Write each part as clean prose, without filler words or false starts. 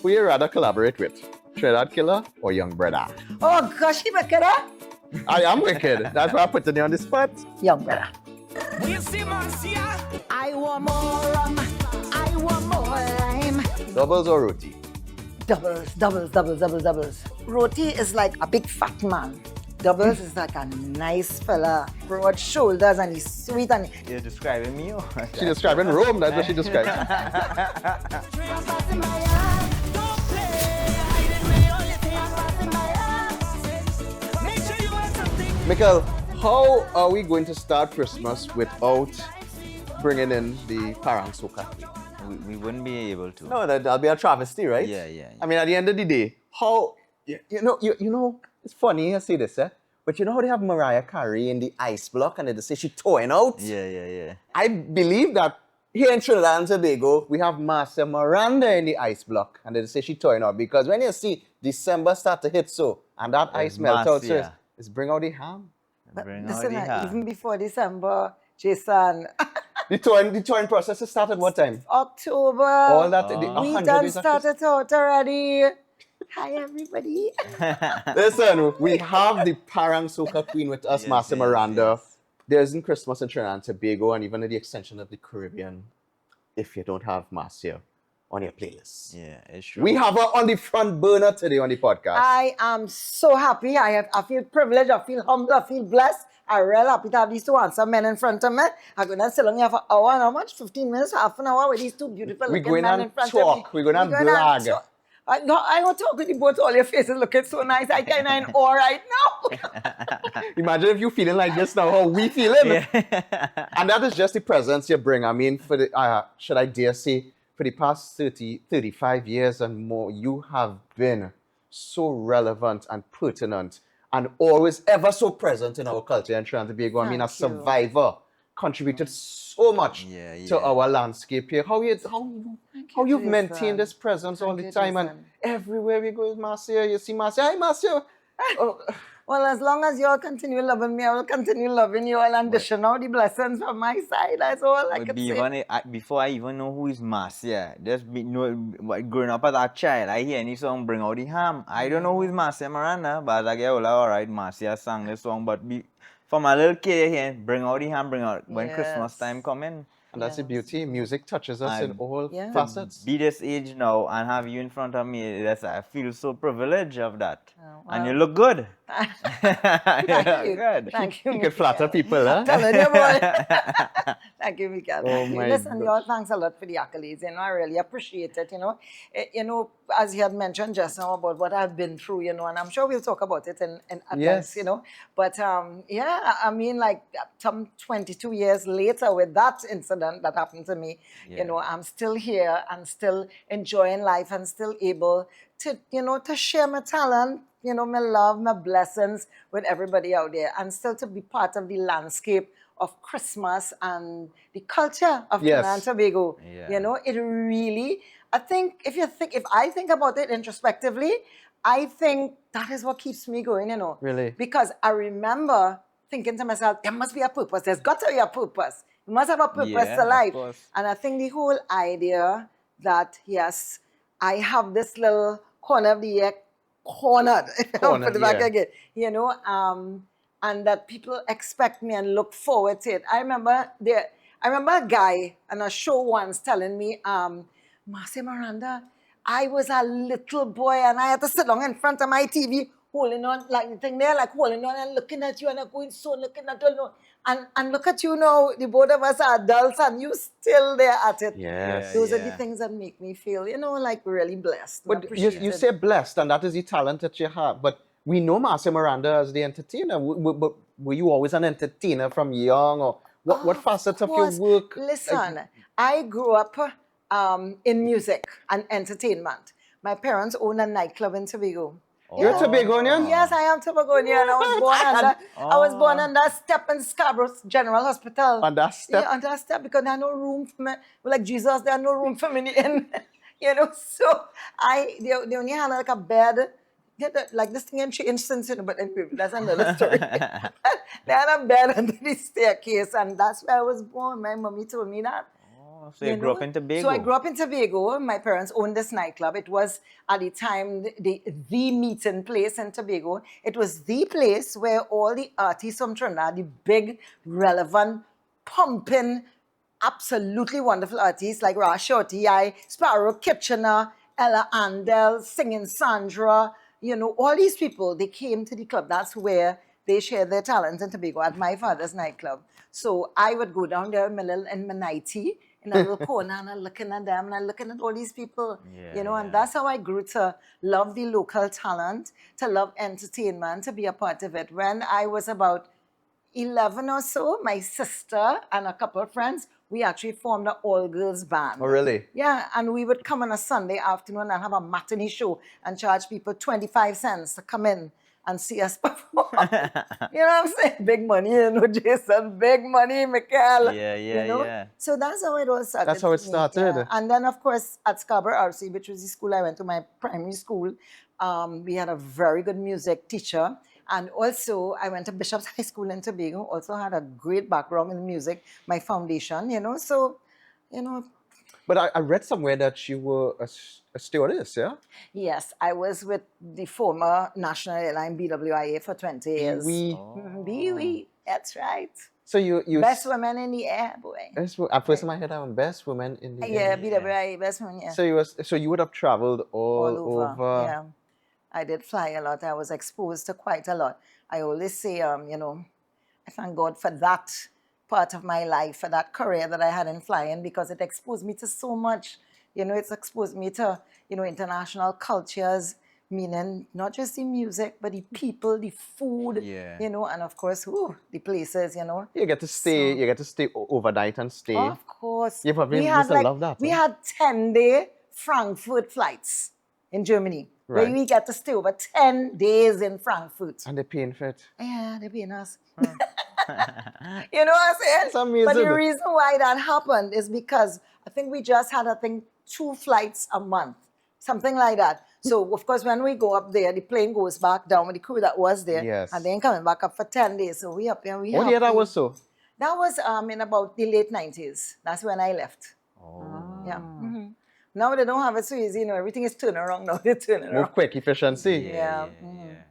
Who you rather collaborate with? Trinidad Killer or Young Brother? Oh gosh, you wicked, huh? I am wicked. That's why I put you on the spot. Young brother. I want more rum, I want more lime. Doubles or roti? Doubles. Roti is like a big fat man. Doubles is like a nice fella, broad shoulders, and he's sweet and You're describing me? Or? She describing Rome. That's what she described. Mickel, how are we going to start Christmas without bringing in the Parang Soca? We wouldn't be able to. No, that'll be a travesty, right? Yeah. I mean, at the end of the day, how you know, it's funny I say this, but you know how they have Mariah Carey in the ice block and they say she's towing out? Yeah. I believe that here in Trinidad and Tobago, we have Marcia Miranda in the ice block and they say she's towing out because when you see December start to hit and that ice melt out, so it's bring out the ham. Bring listen, out the ham. even before December, Jason, The towing process has started what time? October. All that. We 100 done days of started out already. Hi everybody. Listen, we have the Parang Soca Queen with us, Yes, Marcia yes, Miranda. yes. There isn't Christmas in Trinidad and Tobago and even in the extension of the Caribbean if you don't have Marcia on your playlist. Yeah, it's true. We have her on the front burner today on the podcast. I am so happy. I feel privileged. I feel humble. I feel blessed. I'm real happy to have these two handsome men in front of me. I'm going to sit on here for an hour and how much? 15 minutes, half an hour with these two beautiful We're looking going men and in front talk. of me. We're going and brag. I want to talk with you both. All your faces looking so nice. I kind of in awe right now. Imagine if you're feeling like this now, how we feeling. Yeah. And that is just the presence you bring. I mean, for the should I dare say, for the past 35 years and more, you have been so relevant and pertinent and always ever so present in our culture in Trinidad and Tobago. I mean, a Thank you. survivor, contributed so much Yeah. to our landscape here. How you've Jason. maintained this presence all Thank the you, time, and Jason. everywhere we go is Marcia. You see Marcia, hi Marcia. Oh, Well, as long as you all continue loving me, I will continue loving you all and dishing out the blessings from my side. That's all I But can say. before I even know who is Marcia, growing up as a child, I hear any song Bring Out the Ham. I don't know who is Marcia Miranda, but as I get older, alright, Marcia sang this song. But for my little kid here, Bring Out the Ham, bring out when Christmas Yes. time coming. and that's the beauty. Music touches us in And- all Yeah. facets. Be this age now and have you in front of me, I feel so privileged of that. Oh, And you wow. look good. Thank you. Good. Thank you. You can flatter Mickel. people, huh? Telling you, boy. Thank you, Mickel. Oh, Thank you. my Listen, gosh. y'all, thanks a lot for the accolades. I really appreciate it. As you had mentioned just now about what I've been through, and I'm sure we'll talk about it in advance, Yes. But I mean, like some 22 years later with that incident that happened to me, Yeah. I'm still here and still enjoying life and still able to, to share my talent, my love, my blessings with everybody out there and still to be part of the landscape of Christmas and the culture of Yes. Trinidad and Tobago. Yeah. It really, I think, if I think about it introspectively, I think that is what keeps me going, Really? Because I remember thinking to myself, there must be a purpose. There's got to be a purpose. You must have a purpose Yeah, to of life. course. And I think the whole idea that, yes, I have this little corner of the year cornered, Cornered, put it back yeah. again, and that people expect me and look forward to it. I remember a guy on a show once telling me, Marcia Miranda, I was a little boy and I had to sit down in front of my TV holding on, like the thing there, like holding on and looking at you and I'm going so looking at you, and look at you now, the both of us are adults and you still there at it. Yes. Those are the Yeah. things that make me feel, like really blessed. and But you appreciated. say blessed, and that is the talent that you have. But we know Marcia Miranda as the entertainer. But were you always an entertainer from young, or what facets of your course. work? Listen, I grew up in music and entertainment. My parents own a nightclub in Tobago. You're Tobagonian? Yes, I am Tobagonian. I was born on that step in Scarborough General Hospital. On that step? Yeah, on that step because there no room for me. Like Jesus, there no room for me in. So they only had like a bed. Like this thing in instance, but anyway, that's another story. They had a bed under the staircase, and that's where I was born. My mommy told me that. Oh, so you grew up in Tobago. So I grew up in Tobago. My parents owned this nightclub. It was at the time the meeting place in Tobago. It was the place where all the artists from Trinidad, the big, relevant, pumping, absolutely wonderful artists like Marcia Miranda, Sparrow Kitchener, Ella Andel, Singing Sandra, all these people, they came to the club. That's where they shared their talents in Tobago at my father's nightclub. So I would go down there in my nightie in a little corner and I'm looking at them and I'm looking at all these people, and that's how I grew to love the local talent, to love entertainment, to be a part of it. When I was about 11 or so, my sister and a couple of friends, we actually formed an all-girls band. Oh, really? Yeah, and we would come on a Sunday afternoon and have a matinee show and charge people 25 cents to come in and see us perform. You know what I'm saying? Big money, Jason. Big money, Mickel. Yeah. So that's how it all started. That's how it for me, started. yeah. And then, of course, at Scarborough RC, which was the school I went to, my primary school, we had a very good music teacher. And also, I went to Bishop's High School in Tobago, also had a great background in music, my foundation, so. But I read somewhere that you were a stewardess, yeah? Yes, I was with the former National Airline B.W.I.A for 20 years. B.W.I.A, that's right. So you Best woman in the air, boy. At first in my head, I'm best woman in the Yeah, B.W.I.A, best woman, yeah. So you would have traveled all over. Yeah. I did fly a lot. I was exposed to quite a lot. I always say, I thank God for that part of my life, for that career that I had in flying, because it exposed me to so much. It's exposed me to, international cultures, meaning not just the music, but the people, the food, and of course, the places, You get to stay. You get to stay overnight and stay. Of course. You probably used to love that. We had 10-day Frankfurt flights in Germany. Right. Where we get to stay over 10 days in Frankfurt. And they're paying for it. Yeah, they're paying us. You know what I'm saying? It's amazing. But the reason why that happened is because I think we just had, 2 flights a month. Something like that. So, of course, when we go up there, the plane goes back down with the crew that was there. Yes. And then coming back up for 10 days. So we up there. What year that was so? That was in about the late 90s. That's when I left. Oh. Yeah. Mm-hmm. Now they don't have it so easy, everything is turning around now. They're turning around. Move quick, efficiency. Yeah.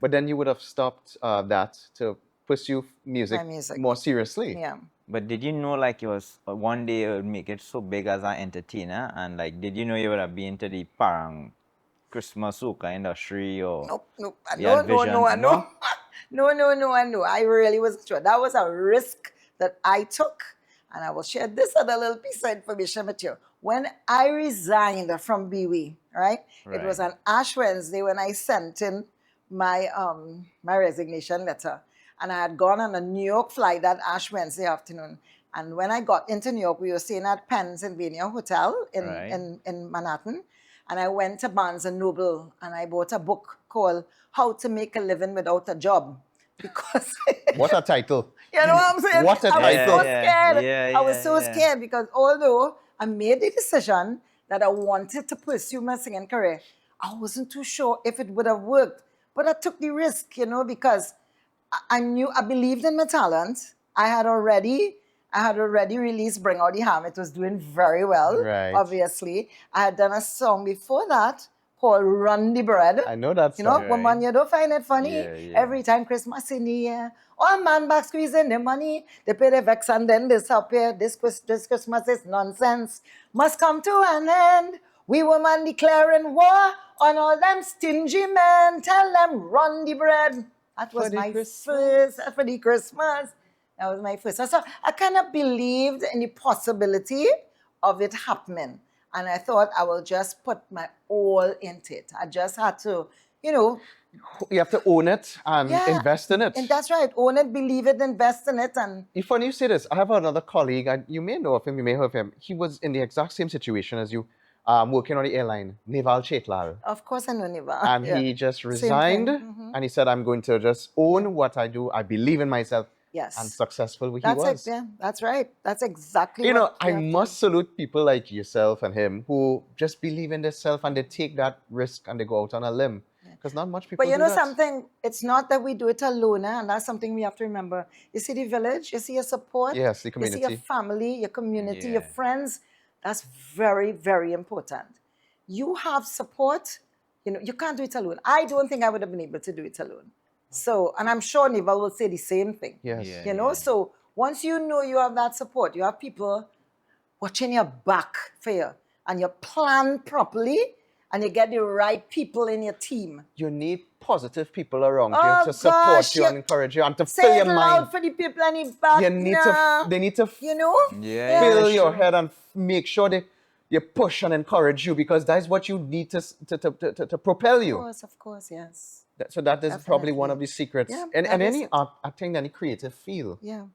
But then you would have stopped that to pursue music more seriously. Yeah. But did you know it was one day you would make it so big as an entertainer? And did you know you would have been to the Parang Christmas Soca industry or? Nope. No. No. I really wasn't sure. That was a risk that I took. And I will share this other little piece of information with you. When I resigned from B.W.I.A, right? It was on Ash Wednesday when I sent in my resignation letter. And I had gone on a New York flight that Ash Wednesday afternoon. And when I got into New York, we were staying at Pennsylvania Hotel in Manhattan. And I went to Barnes & Noble and I bought a book called How to Make a Living Without a Job. Because... What a title. You know what I'm saying? What a title. I was so scared. Yeah, I was so scared because although I made the decision that I wanted to pursue my singing career, I wasn't too sure if it would have worked. But I took the risk, because I believed in my talent. I had already released Bring Out the Ham. It was doing very well, right. Obviously. I had done a song before that called Run the Bread. I know that song. Woman, you don't find it funny? Yeah. Every time Christmas in the year, all man back squeezing the money, they pay the vex and then disappear. This Christmas is nonsense. Must come to an end. We women declaring war on all them stingy men. Tell them run the bread. That was my first for the Christmas. That was my first. So I kind of believed in the possibility of it happening. And I thought I will just put my all into it. I just had to, You have to own it and invest in it. And that's right. Own it, believe it, invest in it. And It's funny you say this. I have another colleague, and you may know of him, you may have heard of him. He was in the exact same situation as you, working on the airline, Neval Chetlal. of course I know Niva. And he just resigned, and he said, I'm going to just own what I do. I believe in myself. Yes. And successful he That's was. it, yeah. That's right. That's exactly what I must salute people like yourself and him who just believe in themselves and they take that risk and they go out on a limb. Because not much people But you do know that. something, it's not that we do it alone, and that's something we have to remember. You see the village, you see your support, Yes, the community. you see your family, your community, your friends. That's very, very important. You have support, you can't do it alone. I don't think I would have been able to do it alone. So, and I'm sure Nival will say the same thing. Yes. Yeah. So once you know you have that support, you have people watching your back for you, and you plan properly, and you get the right people in your team. You need positive people around Oh, you to support gosh, you yeah. and encourage you and to Say fill it your loud mind. for the people in the back. They need to Yeah, fill your sure. head and make sure that you push and encourage you, because that's what you need to propel you. Of course, yes. So that is probably one Definitely. of the secrets. Yeah, and that is any it. art, I think any creative field. Yeah.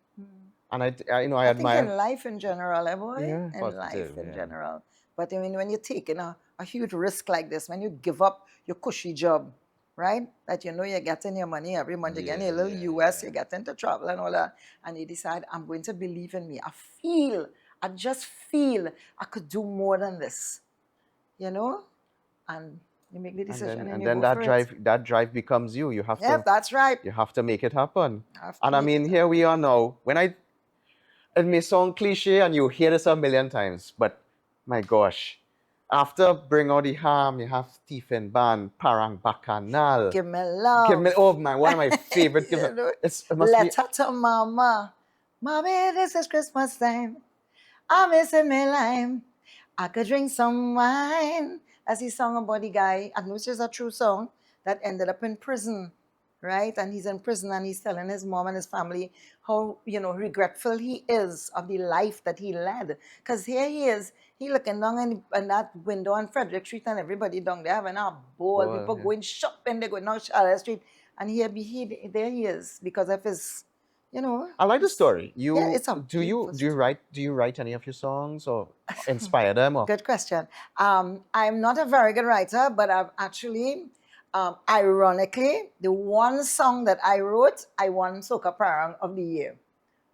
And I think admire. in life in general, boy. Yeah. In Positive, life in yeah. general. But I mean, when you're taking a huge risk like this, when you give up your cushy job, right? That you're getting your money every month, you're getting a little US, you get into travel and all that, and you decide, I'm going to believe in me. I just feel I could do more than this, and you make the decision and you then go for it. that drive becomes you. You have Yep, to that's right. you have to make it happen. Have to And I make mean, it here we are now. It may sound cliche and you hear this a million times, but my gosh, after Bring Out the Ham, you have Stephen Ban, Parang Bacchanal. Give me love. One of my favorite. It must be. Letter to mama. Mommy, this is Christmas time. I'm missing my lime. I could drink some wine. As he sung about the guy, and which is a true song, that ended up in prison, right? And he's in prison and he's telling his mom and his family how, regretful he is of the life that he led. Because here he is, he looking down in that window on Frederick Street and everybody down there having a ball, Ball, people yeah. going shopping, they're going down Charlotte Street. And there he is because of his, I like the story. Yeah, it's a do you beautiful do you write any of your songs or inspire them or? Good question. I'm not a very good writer, but I've actually, ironically, the one song that I wrote, I won Soca Parang of the Year.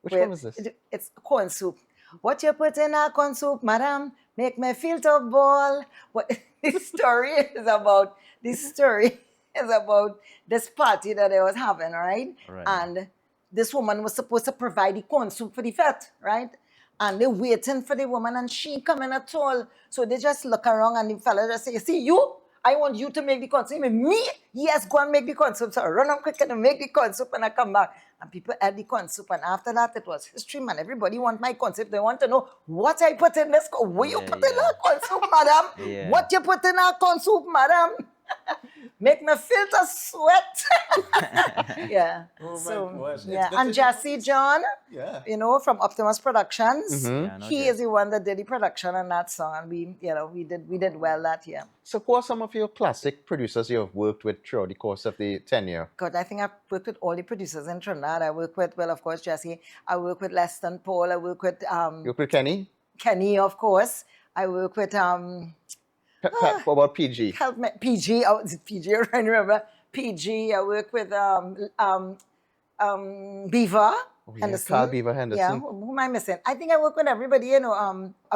Which one was this? It's corn soup. What you put in a corn soup, madam, make me feel to ball. What the story is about? This story is about this party that I was having, right? Right. And this woman was supposed to provide the corn soup for the fete, right? And they're waiting for the woman and she ain't coming at all. So they just look around and the fella just say, see you, I want you to make the corn soup. Me? Yes, go and make the corn soup. So I run up quick and make the corn soup and I come back. And people had the corn soup. And after that, it was history, man. Everybody want my corn soup. They want to know what I put in this corn. What you put in that corn soup, madam? Yeah. What you put in that corn soup, madam? Make me feel the sweat. Yeah. Oh my So, gosh. yeah. It's And Jesse John, Yeah. from Optimus Productions. Yeah, no He doubt. is the one that did the production on that song, and we did well that year. So who are some of your classic producers you have worked with throughout the course of the tenure? God, I think I've worked with all the producers in Trinidad. I work with, well, of course, Jesse. I work with Leston Paul. I work with You worked with Kenny? Kenny, of course. I work with What about PG? help me, PG. Oh, is it PG? I don't remember. PG. I work with Beaver. Oh, yeah, Henderson. Carl Beaver Yeah, Henderson. who am I missing? I think I work with everybody, I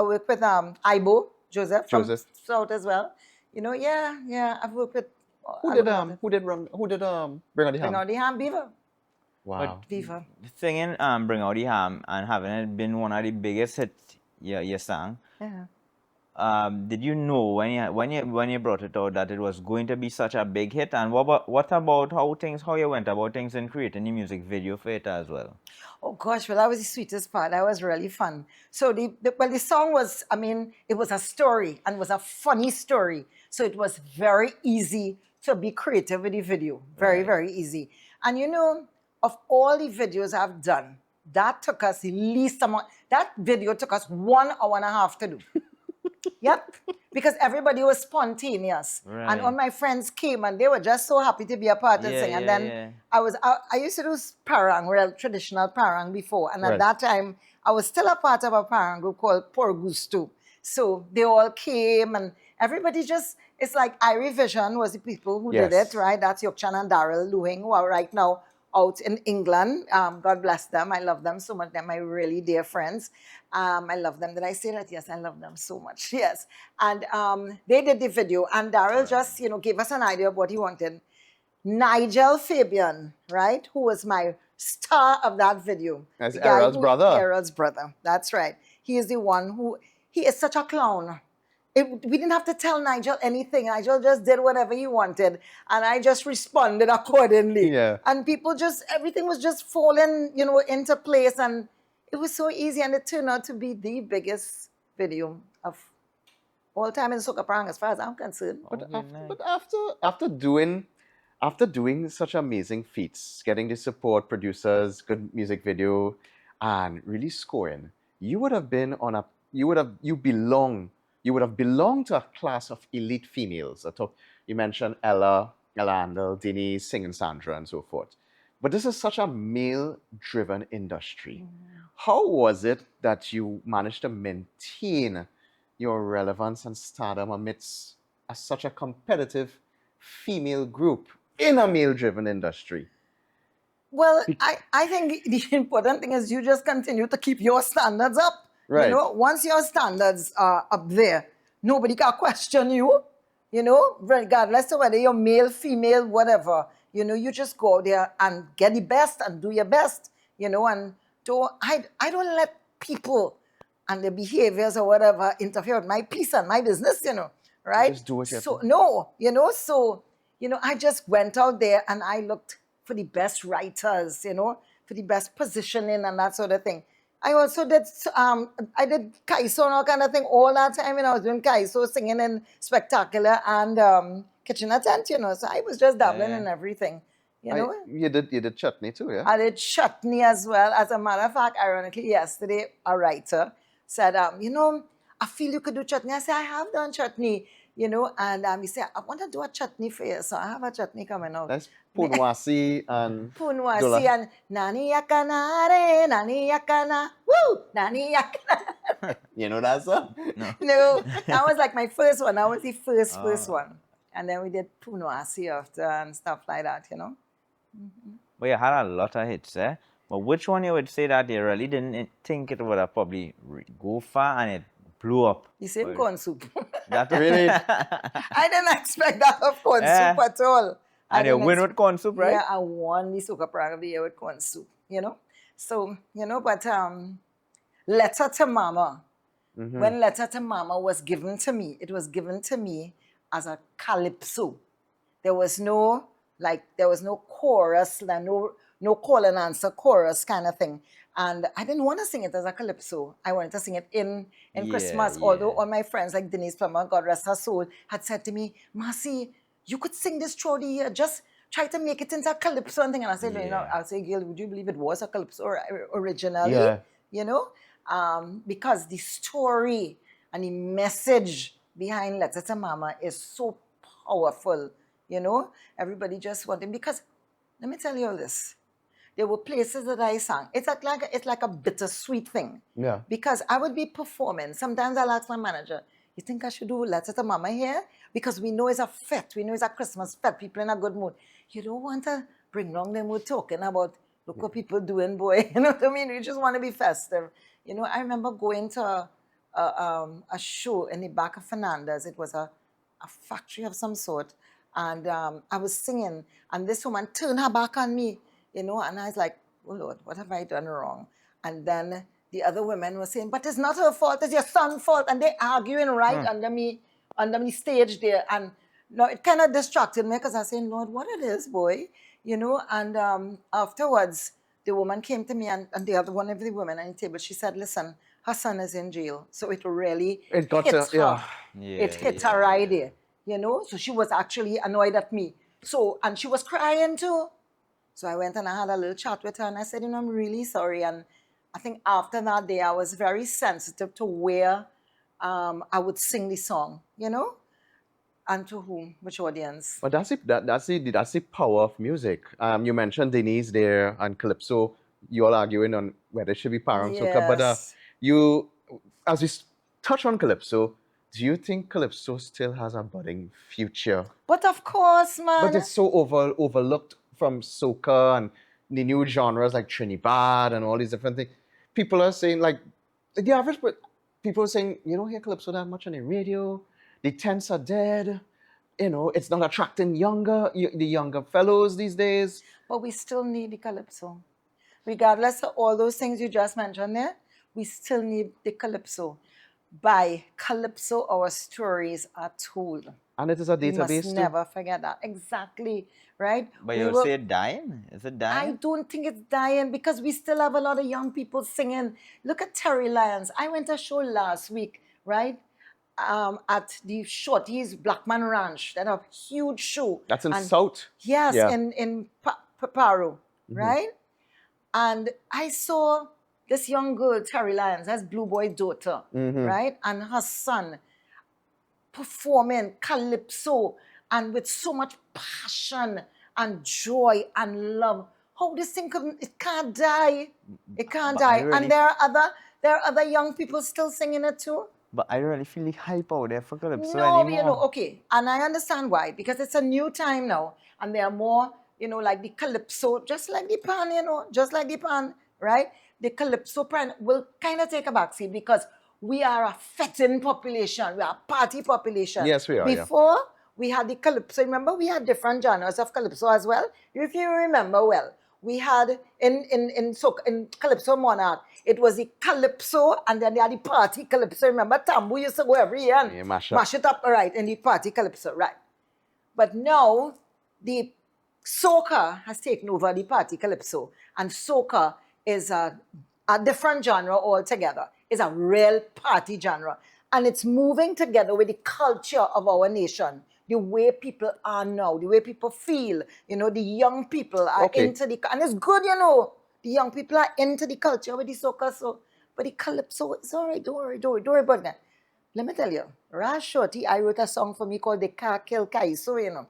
work with Ibo, Joseph from Joseph. South as well. I've worked with Who did Bring Out the Bring Ham? out the ham, Beaver. Wow. Beaver. Singing Bring Out the Ham and having it been one of the biggest hits you sang, Yeah. did you know when you brought it out that it was going to be such a big hit? And what about how you went about things in creating the music video for it as well? Oh gosh, well, that was the sweetest part. That was really fun. So the song was, it was a story and was a funny story. So it was very easy to be creative with the video. Very, Right. very easy. And of all the videos I've done, that took us the least amount. That video took us 1 hour and a half to do. Yep, because everybody was spontaneous, and Right. all my friends came, and they were just so happy to be a part of Yeah, sing. And yeah, then yeah. I used to do parang, real traditional parang before, and Right. at that time I was still a part of a parang group called Por Gusto. So they all came, and everybody it's like Irie Vision was the people who did Yes. it, right? That's Yokchan and Daryl Luing, who are right now out in England. God bless them. I love them so much. They're my really dear friends. I love them. Did I say that? Yes, I love them so much. Yes. And they did the video. And Daryl just, gave us an idea of what he wanted. Nigel Fabian, right? Who was my star of that video. That's The guy Errol's brother. Errol's brother. That's right. He is the one who, he is such a clown. We didn't have to tell Nigel anything. Nigel just did whatever he wanted, and I just responded accordingly. Yeah. And people just, everything was just falling, into place, and it was so easy, and it turned out to be the biggest video of all time in Soca Prang, as far as I'm concerned. But after doing such amazing feats, getting the support, producers, good music video, and really scoring, you would have belonged to a class of elite females. You mentioned Ella Handel, Denise, Singing Sandra, and so forth. But this is such a male-driven industry. How was it that you managed to maintain your relevance and stardom amidst such a competitive female group in a male-driven industry? Well, I think the important thing is you just continue to keep your standards up. Right. Once your standards are up there, nobody can question you, regardless of whether you're male, female, whatever. You just go there and get the best and do your best, and I don't let people and their behaviors or whatever interfere with my peace and my business, right? Just do what you have So, to. no, I just went out there and I looked for the best writers, for the best positioning and that sort of thing. I also did, I did Calypso and all kind of thing all that time when I was doing Calypso, singing in Spectacular and Kitchener Tent, So I was just dabbling in everything, You did Chutney too, yeah? I did Chutney as well. As a matter of fact, ironically, yesterday, a writer said, I feel you could do Chutney. I said, I have done Chutney, and he said, I want to do a Chutney for you. So I have a Chutney coming out. That's Punwasi and Punwasi and Nani Yakana Re, Nani Yakana, woo, Nani Yakana. You know that song? No, that was like my first one. That was the first one. And then we did Punwasi after and stuff like that, But you had a lot of hits, eh? But which one you would say that you really didn't think it would have probably go far and it blew up? The same corn soup. That Really? I didn't expect that of corn soup at all. And you win with corn soup, right? Yeah, I won the Soca Prang of the Year with corn soup, So, but Letter to Mama. When Letter to Mama was given to me, it was given to me as a calypso. There was no chorus, no call and answer chorus kind of thing. And I didn't want to sing it as a calypso. I wanted to sing it in Christmas. Although all my friends like Denise Plummer, God rest her soul, had said to me, Marcy, you could sing this throughout the year. Just try to make it into a calypso and thing. And I said, I say, Gail, would you believe it was a calypso originally? Yeah. Because the story and the message behind Letter to Mama is so powerful. Everybody just wanted, because let me tell you all this. There were places that I sang. It's like a bittersweet thing. Yeah. Because I would be performing. Sometimes I'll ask my manager, you think I should do Letter to Mama here? Because we know it's a fete. We know it's a Christmas fete. People in a good mood. You don't want to bring wrong the mood talking about, look what people doing, boy. You know what I mean? You just want to be festive. I remember going to a show in the back of Fernandez. It was a factory of some sort. And I was singing. And this woman turned her back on me, and I was like, oh, Lord, what have I done wrong? And then the other women were saying, but it's not her fault, it's your son's fault. And they're arguing right under me stage there. And it kind of distracted me because I was saying, Lord, what it is, boy? And afterwards, the woman came to me and the other one of the women on the table, she said, listen, her son is in jail. So it really hit her. It hit her right there. So she was actually annoyed at me. So, and she was crying too. So I went and I had a little chat with her and I said, I'm really sorry. And I think after that day, I was very sensitive to where I would sing the song, and to whom, which audience. But that's the power of music. You mentioned Denise there and Calypso. You all arguing on whether it should be Parang Soca. But as we touch on Calypso, do you think Calypso still has a budding future? But of course, man. But it's so overlooked from Soca and the new genres like Trinidad and all these different things. People are saying, like, the average, people are saying, you don't hear Calypso that much on the radio. The tents are dead. It's not attracting the younger fellows these days. But we still need the Calypso. Regardless of all those things you just mentioned there, we still need the Calypso. by Calypso, our stories are told. And it is a We must database too. never forget that. Exactly, right? But We you'll will, say it dying? Is it I dying? don't think it's dying because we still have a lot of young people singing. Look at Terry Lyons. I went to a show last week, right? At the Shorty's Blackman Ranch. That a huge show. That's in And South. yes, Yeah. in Peru, right? And I saw this young girl, Terry Lyons, that's Blue Boy's daughter, right? And her son performing Calypso and with so much passion and joy and love. How this thing it can't die. It can't But I die. really- And there are other young people still singing it too. But I don't really feel the hype out there for Calypso No, anymore. but you know, okay, and I understand why, because it's a new time now, and there are more, like the Calypso, just like the pan, just like the pan, right? The Calypso pan will kind of take a backseat because we are a fetting population, we are a party population. Yes, we are, yeah. Before, we had the Calypso, remember we had different genres of Calypso as well? If you remember well, we had in Calypso Monarch, it was the Calypso and then they had the party Calypso. Remember, Tambu used to go every year and Yeah, mash it up, right, in the party Calypso, right. But now, the Soca has taken over the party Calypso, and Soca is a different genre altogether. It's a real party genre. And it's moving together with the culture of our nation, the way people are now, the way people feel. The young people are Okay. into the, and it's good, the young people are into the culture with the Soca. So, but the Calypso, it's all right, don't worry about that. Let me tell you, Raj Shorty, I wrote a song for me called The Car Kill Kaiso,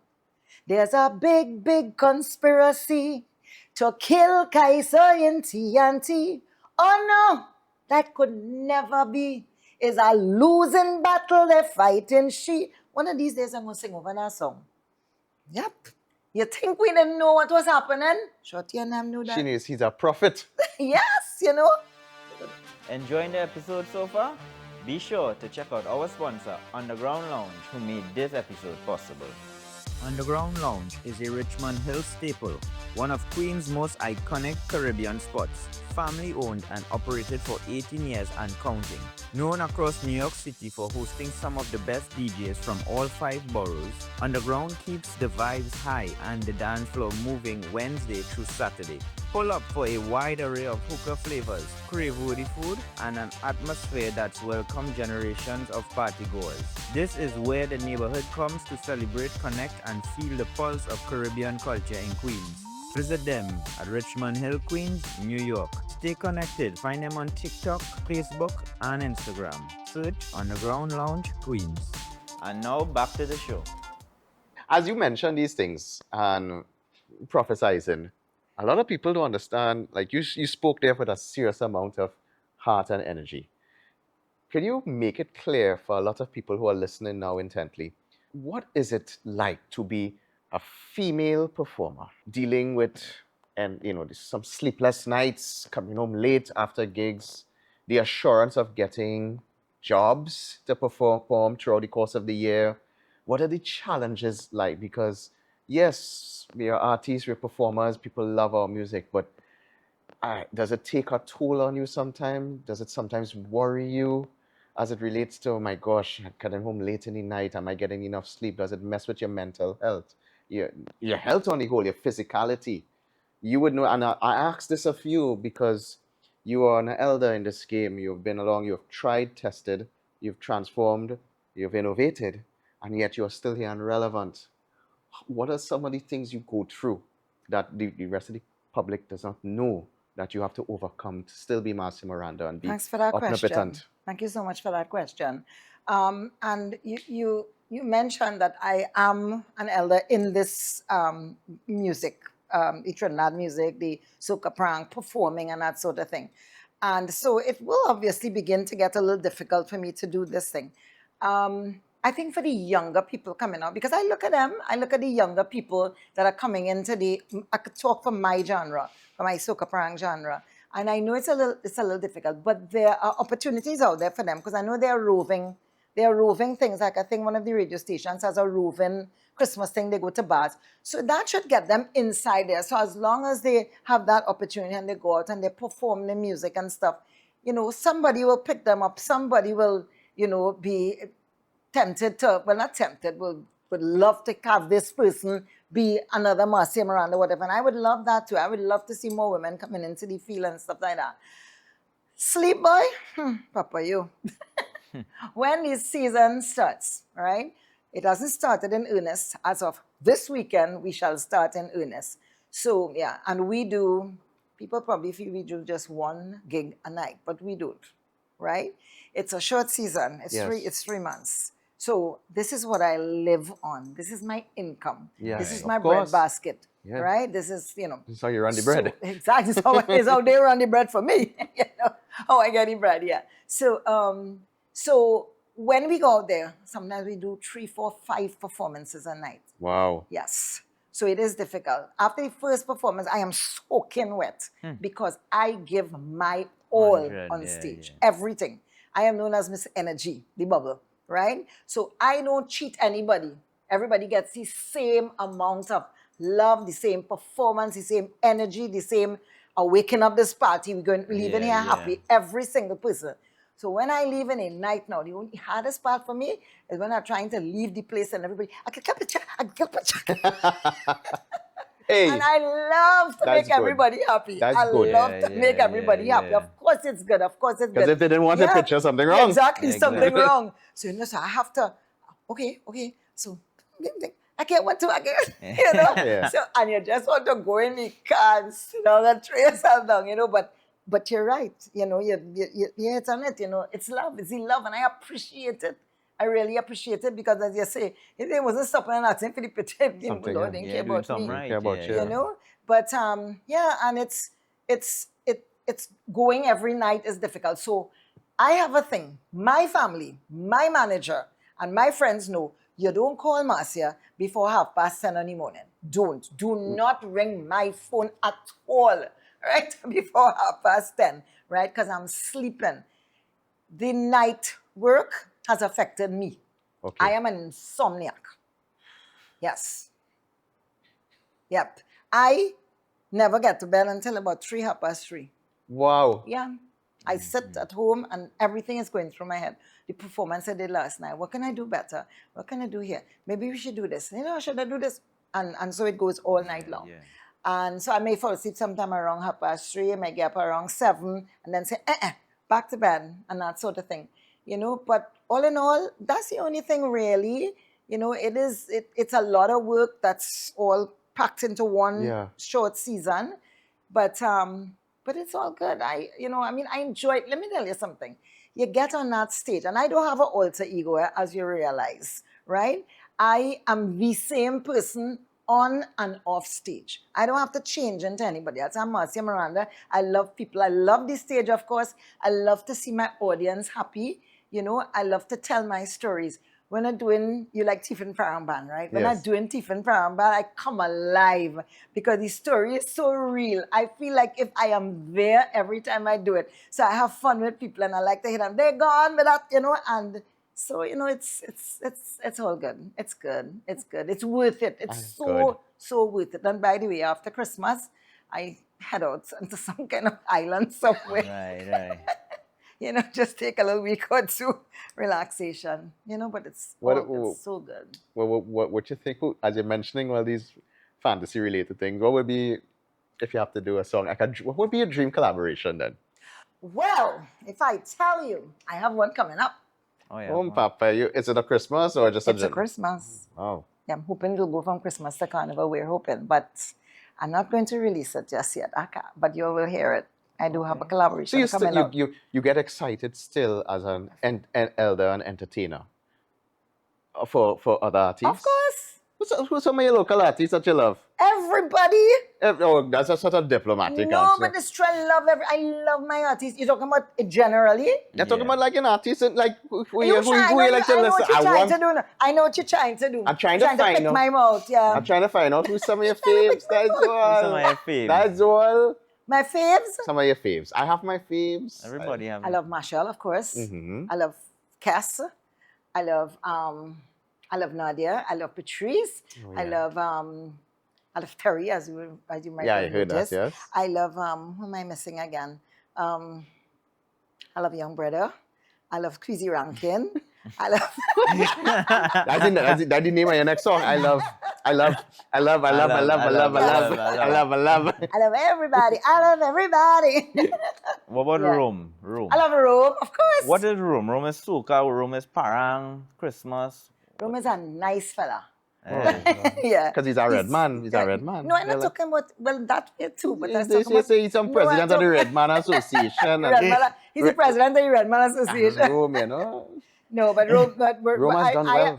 There's a big conspiracy to kill Kaiso in TNT. Oh no, that could never be. It's a losing battle they're fighting. One of these days I'm going to sing over that song. Yep. You think we didn't know what was happening? Shorty and them knew that. She knows he's a prophet. Yes, Enjoying the episode so far? Be sure to check out our sponsor, Underground Lounge, who made this episode possible. Underground Lounge is a Richmond Hill staple, one of Queens' most iconic Caribbean spots, family owned and operated for 18 years and counting. Known across New York City for hosting some of the best DJs from all 5 boroughs, Underground keeps the vibes high and the dance floor moving Wednesday through Saturday. Pull up for a wide array of hookah flavors, crave-worthy food, and an atmosphere that's welcomed generations of partygoers. This is where the neighborhood comes to celebrate, connect, and feel the pulse of Caribbean culture in Queens. Visit them at Richmond Hill, Queens, New York. Stay connected. Find them on TikTok, Facebook, and Instagram. Search Underground Lounge, Queens. And now back to the show. As you mentioned these things and prophesizing, a lot of people don't understand, like you spoke there with a serious amount of heart and energy. Can you make it clear for a lot of people who are listening now intently, what is it like to be a female performer dealing with, and some sleepless nights, coming home late after gigs, the assurance of getting jobs to perform throughout the course of the year? What are the challenges like? Because yes, we are artists, we're performers, people love our music, but does it take a toll on you sometimes? Does it sometimes worry you as it relates to, oh my gosh, I'm getting home late in the night, am I getting enough sleep? Does it mess with your mental health? Your health on the whole, your physicality? You would know, and I ask this of you because you are an elder in this game. You've been along, you've tried, tested, you've transformed, you've innovated, and yet you're still here and relevant. What are some of the things you go through that the rest of the public does not know that you have to overcome to still be Marcia Miranda and be Thanks for that question. omnipotent? Thank you so much for that question. And you mentioned that I am an elder in this music, the Trinidad music, the soca prank, performing and that sort of thing. And so it will obviously begin to get a little difficult for me to do this thing. I think for the younger people coming out, because I look at the younger people that are coming into I could talk for my genre, for my soca prank genre. And I know it's a little difficult, but there are opportunities out there for them because I know they're roving things. Like I think one of the radio stations has a roving Christmas thing, they go to bars. So that should get them inside there. So as long as they have that opportunity and they go out and they perform the music and stuff, somebody will pick them up. Somebody will be tempted to, well, not tempted, would love to have this person be another Marcia Miranda, whatever. And I would love that too. I would love to see more women coming into the field and stuff like that. Sleep boy, Papa, you. When this season starts, right? It hasn't started in earnest. As of this weekend, we shall start in earnest. So, yeah, and we do, people probably feel we do just one gig a night, but we don't, right? It's a short season. It's 3 months. So this is what I live on. This is my income. Yeah, This is of my course. bread basket, Yeah. right? This is, This is how you run the bread. Exactly. It's how they run the bread for me. How I get the bread, yeah. So when we go out there, sometimes we do 3, 4, 5 performances a night. Wow. Yes. So it is difficult. After the first performance, I am soaking wet because I give my all 100, on yeah, stage. yeah. Everything. I am known as Miss Energy, the bubble, right? So I don't cheat anybody. Everybody gets the same amount of love, the same performance, the same energy, the same waking up this party. We're going leaving here happy, every single person. So when I leave in a night now, the only hardest part for me is when I'm trying to leave the place and everybody, I can clap a check, I can clap a check. Hey, And I love to that's make good. everybody happy. That's I good. love to Yeah, make yeah, everybody happy. yeah. Of course it's good. Of course it's good. Because if they didn't want the picture, something Yeah, wrong. exactly, something Exactly. wrong. So, so I have to, okay. So, I can't want to again, Yeah. So, and you just want to go in the car and sit down and throw yourself down, but you're right, you hit on it, it's love, it's the love, and I appreciate it. I really appreciate it because, as you say, if it wasn't stopping and asking for the picture, Something, Lord yeah. didn't Yeah, care doing about something me, right. care about yeah, you. But yeah, and it's going every night is difficult. So I have a thing. My family, my manager, and my friends know you don't call Marcia before 10:30 in the morning. Do not ring my phone at all, right? Before 10:30, right? Because I'm sleeping. The night work has affected me. Okay. I am an insomniac. Yes. Yep. I never get to bed until about 3:30. Wow. Yeah. I sit at home and everything is going through my head. The performance I did last night. What can I do better? What can I do here? Maybe we should do this. Should I do this? And so it goes all night long. yeah. And so I may fall asleep sometime around 3:30. I may get up around 7 and then say, back to bed and that sort of thing. But all in all, that's the only thing really. It's a lot of work that's all packed into one short season. But it's all good. I enjoy it. Let me tell you something. You get on that stage, and I don't have an alter ego, as you realize, right? I am the same person on and off stage. I don't have to change into anybody else. I'm Marcia Miranda. I love people. I love the stage, of course. I love to see my audience happy. I love to tell my stories. When I'm doing, you like Tiffin Paramban, right? When I'm Yes. doing Tiffin Paramban, I come alive because the story is so real. I feel like if I am there every time I do it. So I have fun with people and I like to hit them. They're gone with that, and so, it's all good. It's good. It's good. It's worth it. It's Good. so worth it. And by the way, after Christmas, I head out into some kind of island somewhere. Right. Just take a little week or two relaxation, but it's so good. What you think, as you're mentioning all these fantasy related things, what would be, if you have to do a song, what would be a dream collaboration then? Well, if I tell you, I have one coming up. Oh yeah. Oh, Papa, is it a Christmas or just It's a Christmas. Oh. Yeah, I'm hoping it'll go from Christmas to Carnival. We're hoping, but I'm not going to release it just yet. But you will hear it. I do have a So collaboration coming up. you get excited still as an elder and entertainer for other artists? Of course. Who's some of your local artists that you love? Everybody. Oh, that's a sort of diplomatic No, answer. but it's true. I love my artists. You're talking about it generally? You're talking Yeah. about like an artist, like who you like to I know listen. what you're trying to do now. I know what you're trying to do. I'm trying to find pick out. my mouth, yeah. I'm trying to find out who's some of your Trying to faves. pick my That's mouth. all. Some of your faves. That's all. My faves? Some of your faves. I have my faves. Everybody have. I love Marshall, of course. Mhm. I love Cass. I love Nadia. I love Patrice. Oh, I yeah. love Terry, as you might Yeah, I have heard that, noticed. yes. I love who am I missing again? I love Young Brother. I love Queasy Rankin. I love That's the name of your next song. I love. I love everybody. I love everybody. What about Yeah. Rome? Rome. I love Rome, of course. What is Rome? Rome is Soca, Rome is Parang, Christmas. Rome is a nice fella. Eh. Yeah. Because he's a red man. He's a red man. No, I'm They're not like- talking about, well, that way too, but I'm They talking about... say he's some No, president I'm of the talking- Red Man Association. Red Man, he's the president of the Red Man and Association. Rome, you know. No, but Rome, Rome has done well.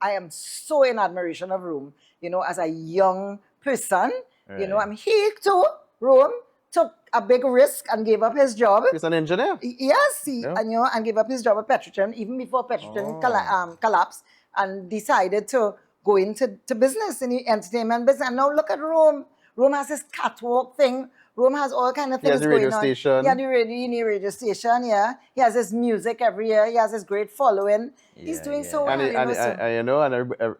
I am so in admiration of Rome. You know, as a young person, you know, Right. he too, Rome, took a big risk and gave up his job. He's an engineer. Yes, Yeah. and you know, and gave up his job at Petrotrin even before Petrotrin Oh. collapsed, and decided to go into business in the entertainment business. And now look at Rome. Rome has this catwalk thing. Rome has all kind of He things has a radio going on. station. He had the radio station. Yeah, he has his music every year. He has his great following. He's Yeah, doing yeah. so well. And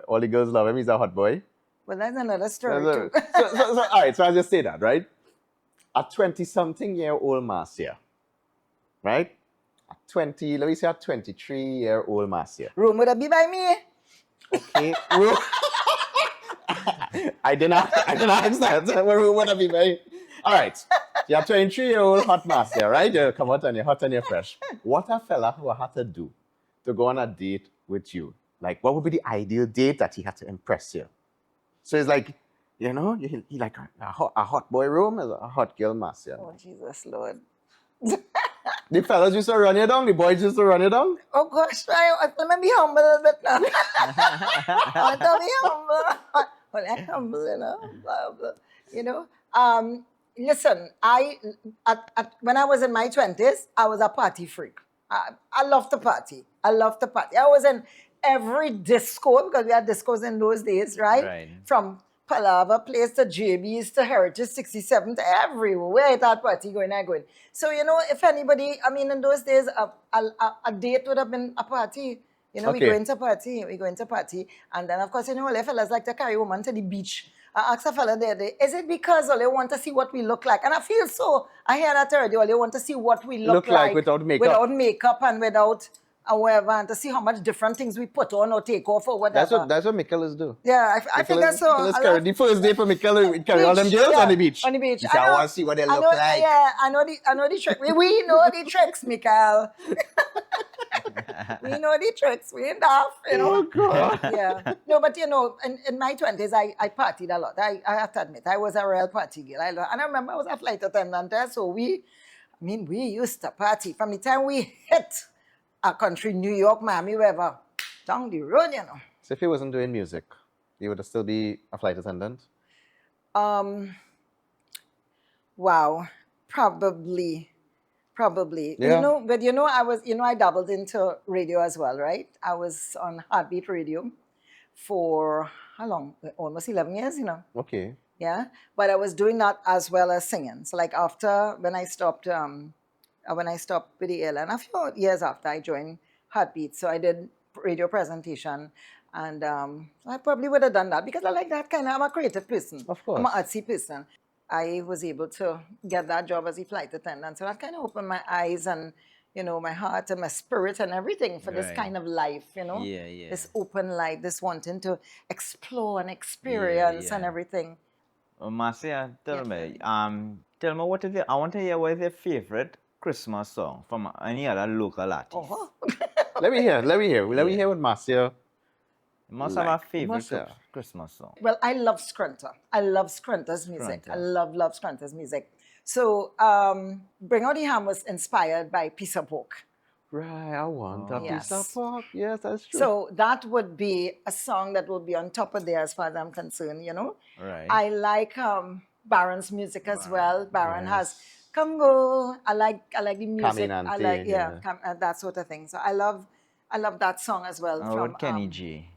all the girls love him. He's a hot boy. Well, that's another story So, too. all right, so I'll just say that, right? A 20-something-year-old Marcia, right? Let me say a 23-year-old Marcia. Rome would be by me. Okay. I did not understand. What would that be, mate? All right. You're 23-year-old hot Marcia, right? You come out and you're hot and you're fresh. What a fella who had to do to go on a date with you? Like, what would be the ideal date that he had to impress you? So it's like, you know, he like a hot boy Rome is a hot girl Marcia. Oh, Jesus, Lord. The fellas used to run you down, the boys used to run you down. Oh, gosh, let me be humble a little bit now. I want to be humble. Well, I'm humble, you know. Blah, blah. You know, listen, when I was in my 20s, I was a party freak. I loved to party. I was in every disco, because we had discos in those days, right? Right. From Palava Place to JB's to Heritage 67 to everywhere at that party going. So, you know, if anybody, I mean, in those days, a date would have been a party. You know, Okay. we go into party. And then, of course, you know, all fellas like to carry women to the beach. I asked a fella there, is it because all they want to see what we look like? And I feel so. I hear that already. All they want to see what we look like. Without makeup. Without makeup and without whatever. And to see how much different things we put on or take off or whatever. That's what Mickel is do. Yeah, I figure so. Let's I carry love- the first day for Mickel, we carry all them girls yeah, on the beach. on the beach. He said, I want to see what they look know, like. Yeah, I know the trick. We know the tricks, Mickel. We know the tricks. We ain't daft, you know. Oh, God. Yeah. No, but you know, in my 20s, I partied a lot. I have to admit, I was a real party girl. And I remember I was a flight attendant there, so we used to party. From the time we hit a country, New York, Miami, wherever, down the road, you know. So if he wasn't doing music, he would still be a flight attendant? Wow, probably. Yeah. You know, but you know, I dabbled into radio as well, right? I was on Heartbeat Radio for how long? Almost 11 years, you know. Okay. Yeah, but I was doing that as well as singing. So like after when I stopped with the airline, a few years after I joined Heartbeat, so I did radio presentation, and I probably would have done that because I like that kind of. I'm a creative person. Of course. I'm an artsy person. I was able to get that job as a flight attendant, so that kind of opened my eyes and, you know, my heart and my spirit and everything for this Right. kind of life, you know. Yeah, yeah. This open life, this wanting to explore and experience and yeah. everything. Marcia, tell Yeah. me, what is I want to hear what is your favorite Christmas song from any other local artist. Oh. Let me hear what Marcia. You must have a favorite Marcia. Christmas song. Well, I love Scrunter. I love Scrunter's music. Scrunter. I love Scrunter's music. So, Bring Out the Ham was inspired by Piece of Pork. Right, I want a Yes. piece of pork. Yes, that's true. So that would be a song that would be on top of there as far as I'm concerned, you know. Right. I like Baron's music as well. Baron yes. has Come Go. I like the music. I Caminante, like yeah. that sort of thing. So I love that song as well. How about Kenny G?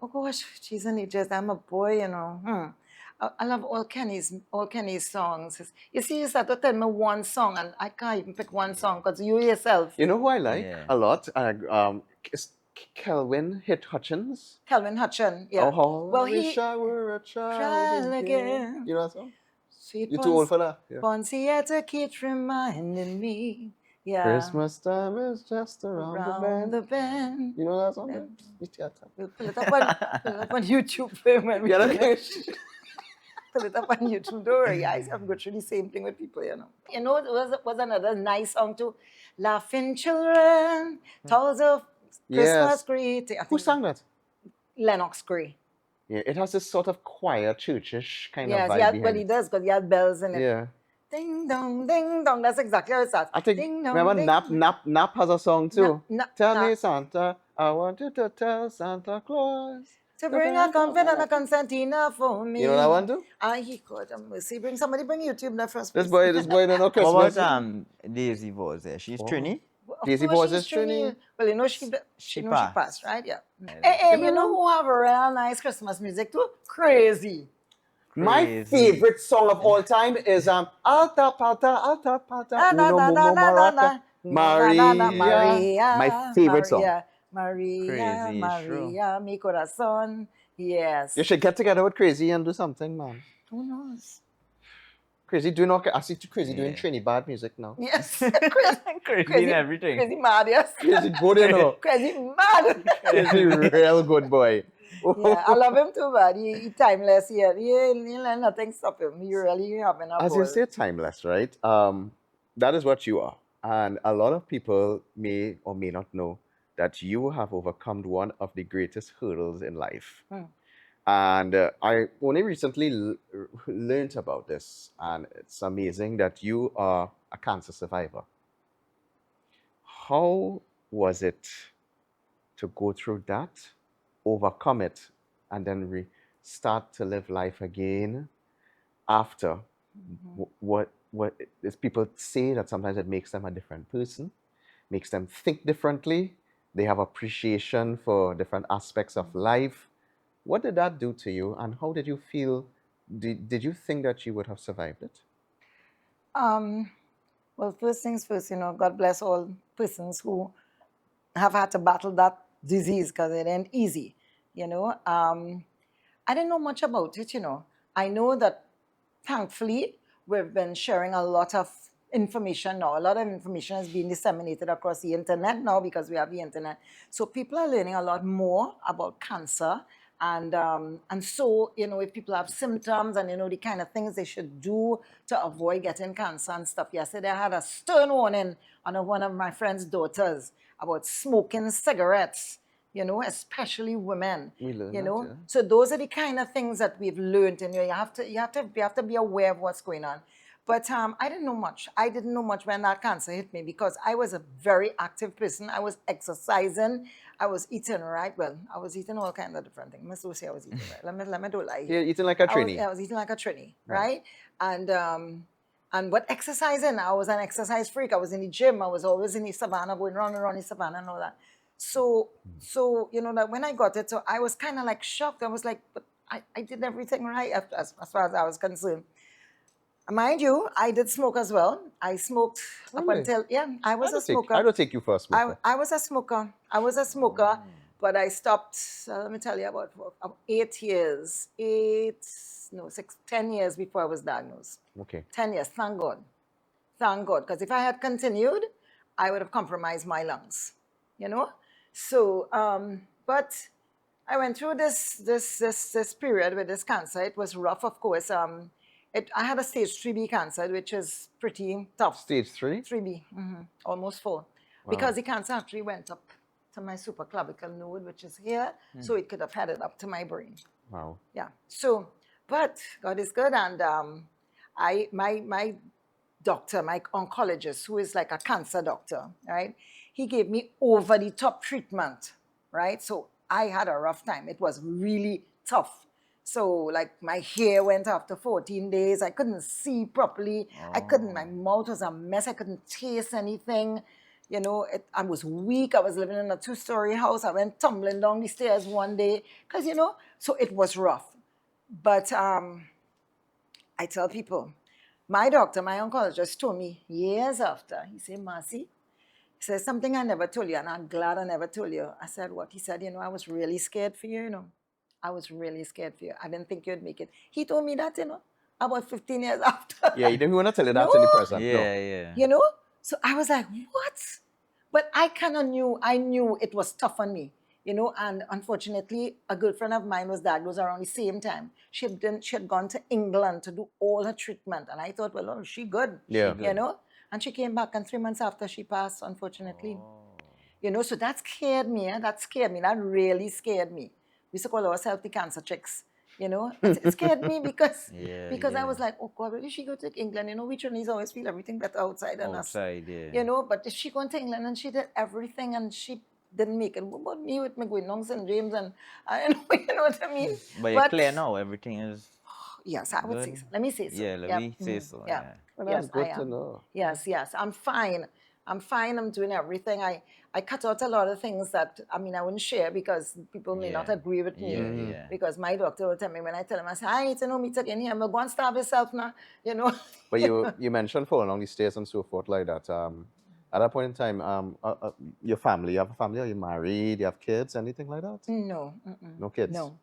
Oh gosh, she's an just I'm a boy, you know. I love all Kenny's songs. You see, you start to tell me one song, and I can't even pick one song because you yourself, You know who I like Yeah. a lot? Is Kelvin Hutchins. Calvin Hutchin, yeah. Oh, well, I wish he I were a Child child again. You know that song? Sweet You're too old for that. Yeah. Pontietta keeps reminding me Yeah. Christmas time is just around the Around bend. the bend. You know that song? Yeah. We'll pull it up on YouTube when we Yeah, finish. Pull it up on YouTube. Don't worry, guys. I'm going through the same thing with people, you know. You know, it was another nice song too. Laughing children, tells of Christmas Yes. greeting. I Who think sang that? Lennox Gray. Yeah, it has this sort of choir, churchish kind of Yes, vibe yeah, behind well, he it. does because he had bells in it. Yeah. Ding dong, ding dong. That's exactly how it starts. I think, Ding dong, remember ding. Nap has a song too. Tell Nap. me, Santa, I want you to tell Santa Claus. To bring a comfort and a concertina for me. You know that one too? He could. Mercy. Somebody bring YouTube there first, This please. boy don't know What Christmas. about Daisy was there? She's Oh. Trini? Of Daisy course Voices she's Trini. Trini. Well, you know She she passed. passed, right? Yeah. Hey, you know who have a real nice Christmas music too? Crazy. My Crazy. favorite song of all time is Alta Palta, Da, da, Uno da, da, Momo da, da, da. Maraca, Maria, Maria. My favorite song. Maria, Crazy, it's true. Maria, mi corazón. Yes. You should get together with Crazy and do something, man. Who knows? Crazy doing I see Crazy doing Yeah. Trinidad music now. Yes. Crazy in everything. Crazy mad, yes. Crazy good, you know. Crazy mad. Crazy real good boy. Yeah, I love him too, but he timeless here. He let nothing stop him. He really having a As ball. you say, timeless, right? That is what you are. And a lot of people may or may not know that you have overcome one of the greatest hurdles in life. And I only recently learned about this, and it's amazing that you are a cancer survivor. How was it to go through that, overcome it, and then start to live life again after? What is people say that sometimes it makes them a different person, makes them think differently, they have appreciation for different aspects of life. What did that do to you, and how did you feel? Did you think that you would have survived it? Well, first things first, you know, God bless all persons who have had to battle that disease because it ain't easy, you know. I didn't know much about it, you know. I know that thankfully we've been sharing a lot of information now. A lot of information is being disseminated across the internet now because we have the internet. So people are learning a lot more about cancer. And so, you know, if people have symptoms and, you know, the kind of things they should do to avoid getting cancer and stuff. Yesterday I had a stern warning on one of my friend's daughters about smoking cigarettes, you know, especially women. We learned you that, know. yeah. So those are the kind of things that we've learned, and you have to be aware of what's going on. But I didn't know much. I didn't know much when that cancer hit me because I was a very active person. I was exercising. I was eating right. Well, I was eating all kinds of different things. Must say I was eating right. Let me do lie. You're eating like a Trini. I was eating like a Trini, right? And what exercising? I was an exercise freak. I was in the gym. I was always in the savannah, going round and round the savannah and all that. So you know that when I got it, so I was kind of like shocked. I was like, but I did everything right as far as I was concerned. Mind you, I did smoke as well. I smoked up Really? until, I was a smoker. I don't take you for a smoker. I was a smoker. I was a smoker, but I stopped, let me tell you, about 10 years before I was diagnosed. Okay. 10 years, thank God. Thank God, because if I had continued, I would have compromised my lungs, you know? So, but I went through this period with this cancer. It was rough, of course. I had a stage 3B cancer, which is pretty tough. Stage 3? 3B, almost 4. Because the cancer actually went up to my supraclavicle node, which is here, so it could have headed up to my brain. Wow. Yeah. So, but God is good, and my doctor, my oncologist, who is like a cancer doctor, right? He gave me over-the-top treatment, right? So I had a rough time. It was really tough. So, like, my hair went after 14 days. I couldn't see properly. My mouth was a mess. I couldn't taste anything. You know, I was weak. I was living in a 2-story house. I went tumbling down the stairs one day because, you know, so it was rough. But I tell people, my doctor, my oncologist told me years after, he said, Marcy, he said, something I never told you, and I'm glad I never told you. I said, what? He said, you know, I was really scared for you, you know. I was really scared for you. I didn't think you'd make it. He told me that, you know, about 15 years after. Yeah, you didn't want to tell you that in the present. Yeah, No. yeah. You know? So I was like, what? But I kind of knew it was tough on me, and unfortunately, a good friend of mine was diagnosed around the same time. She had gone to England to do all her treatment. And I thought, well, oh, she good, Yeah. And she came back, and 3 months after she passed, unfortunately. So that scared me. That scared me. That really scared me. We used to call ourselves the cancer chicks. It scared me because I was like, oh God, if she go to England, we Chinese always feel everything better outside than us. But if she gone to England and she did everything and she didn't make it, what about me with my going on St. James and I know, you know what I mean? But you're clear now, everything is yes, I would say so. Let me say so. Yeah, let me say so. Yeah. Well, Yes, that's good I to am. know. Yes, I'm fine. I'm doing everything. I cut out a lot of things that, I wouldn't share because people may not agree with me. Yeah. Because my doctor will tell me when I tell him, I say, I need to know meet again here. I'm going to starve yourself now, But you mentioned for along the stairs and so forth like that. At that point in time, your family, you have a family, are you married? You have kids, anything like that? No. No kids? No.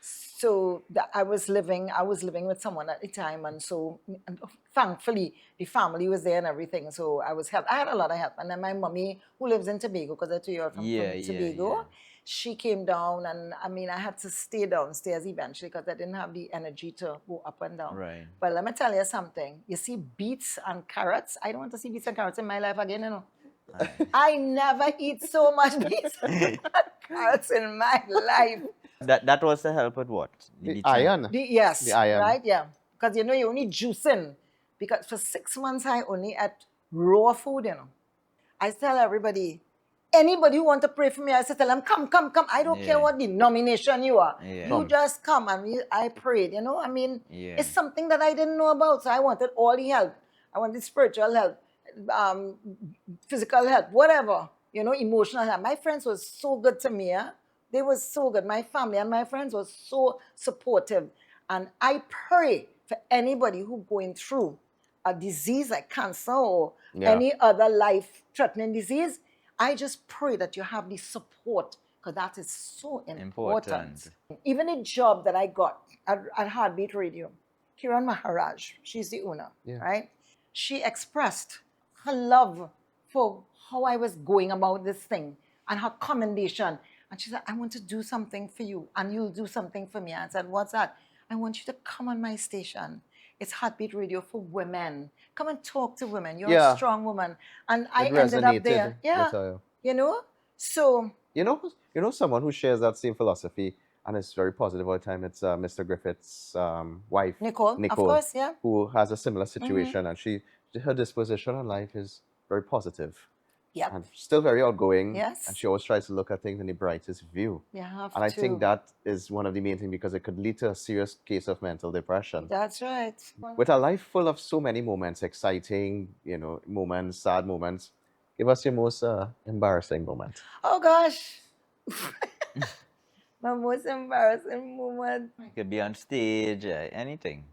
So I was living with someone at the time, and so thankfully the family was there and everything. So I had a lot of help. And then my mommy, who lives in Tobago, because I told you from Tobago, she came down, and I had to stay downstairs eventually because I didn't have the energy to go up and down. Right. But let me tell you something. You see beets and carrots. I don't want to see beets and carrots in my life again, I never eat so much beets and carrots in my life. That was to help with what? The iron. Yes, The iron. right, yeah. Because you only juicing. Because for 6 months I only ate raw food, I tell everybody, anybody who want to pray for me, I say tell them, come. I don't care what denomination you are. Yeah. You just come. And I prayed, Yeah. It's something that I didn't know about. So I wanted all the help. I wanted spiritual help, physical help, whatever, emotional help. My friends were so good to me, They were so good. My family and my friends were so supportive. And I pray for anybody who going through a disease like cancer or any other life-threatening disease. I just pray that you have the support because that is so important. Even a job that I got at Heartbeat Radio, Kiran Maraj, she's the owner, right? She expressed her love for how I was going about this thing and her commendation. And she said, I want to do something for you and you'll do something for me. I said, what's that? I want you to come on my station. It's Heartbeat Radio for women. Come and talk to women. You're a strong woman. And I ended up there. So... You know someone who shares that same philosophy and is very positive all the time. It's Mr. Griffith's wife, Nicole, of course, yeah. who has a similar situation, and her disposition on life is very positive. Yep. And still very outgoing. Yes. And she always tries to look at things in the brightest view. You have and I think that is one of the main things because it could lead to a serious case of mental depression. That's right. With a life full of so many moments, exciting, moments, sad moments, give us your most embarrassing moment. Oh gosh. My most embarrassing moment. It could be on stage, anything.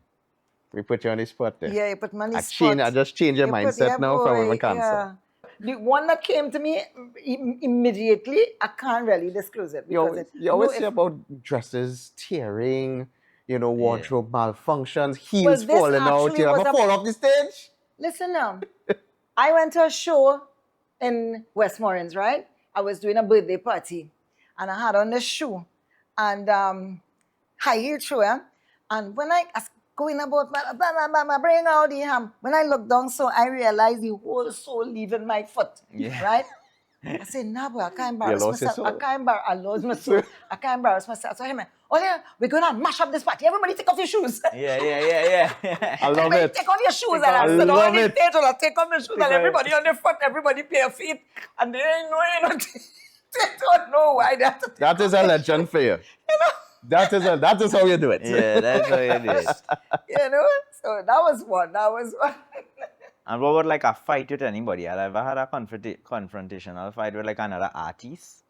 We put you on the spot there. Yeah, you put me on the spot. I just change your mindset now from women cancer. Yeah. The one that came to me immediately, I can't really disclose it. You always say about dresses tearing, wardrobe malfunctions, heels falling out. You ever fall off the stage? Listen now. I went to a show in Westmoreland, right? I was doing a birthday party. And I had on this shoe. And high heel shoe, And when I was going about, bring out the ham. When I looked down, so I realized the whole soul leaving my foot, right? I said, nah, boy, I can't embarrass myself. I lost my soul. I can't embarrass myself. So I mean, we're going to mash up this party. Everybody take off your shoes. Yeah. I love it. Take off your shoes. And I said, on the stage, and I take off my shoes. And everybody on their foot, everybody bare feet. And they ain't know, they don't know why they have to take That is a legend for you. That is how you do it. Yeah, that's how you do it. So that was one. And what about like a fight with anybody? Have I ever had a confrontational fight with like another artist?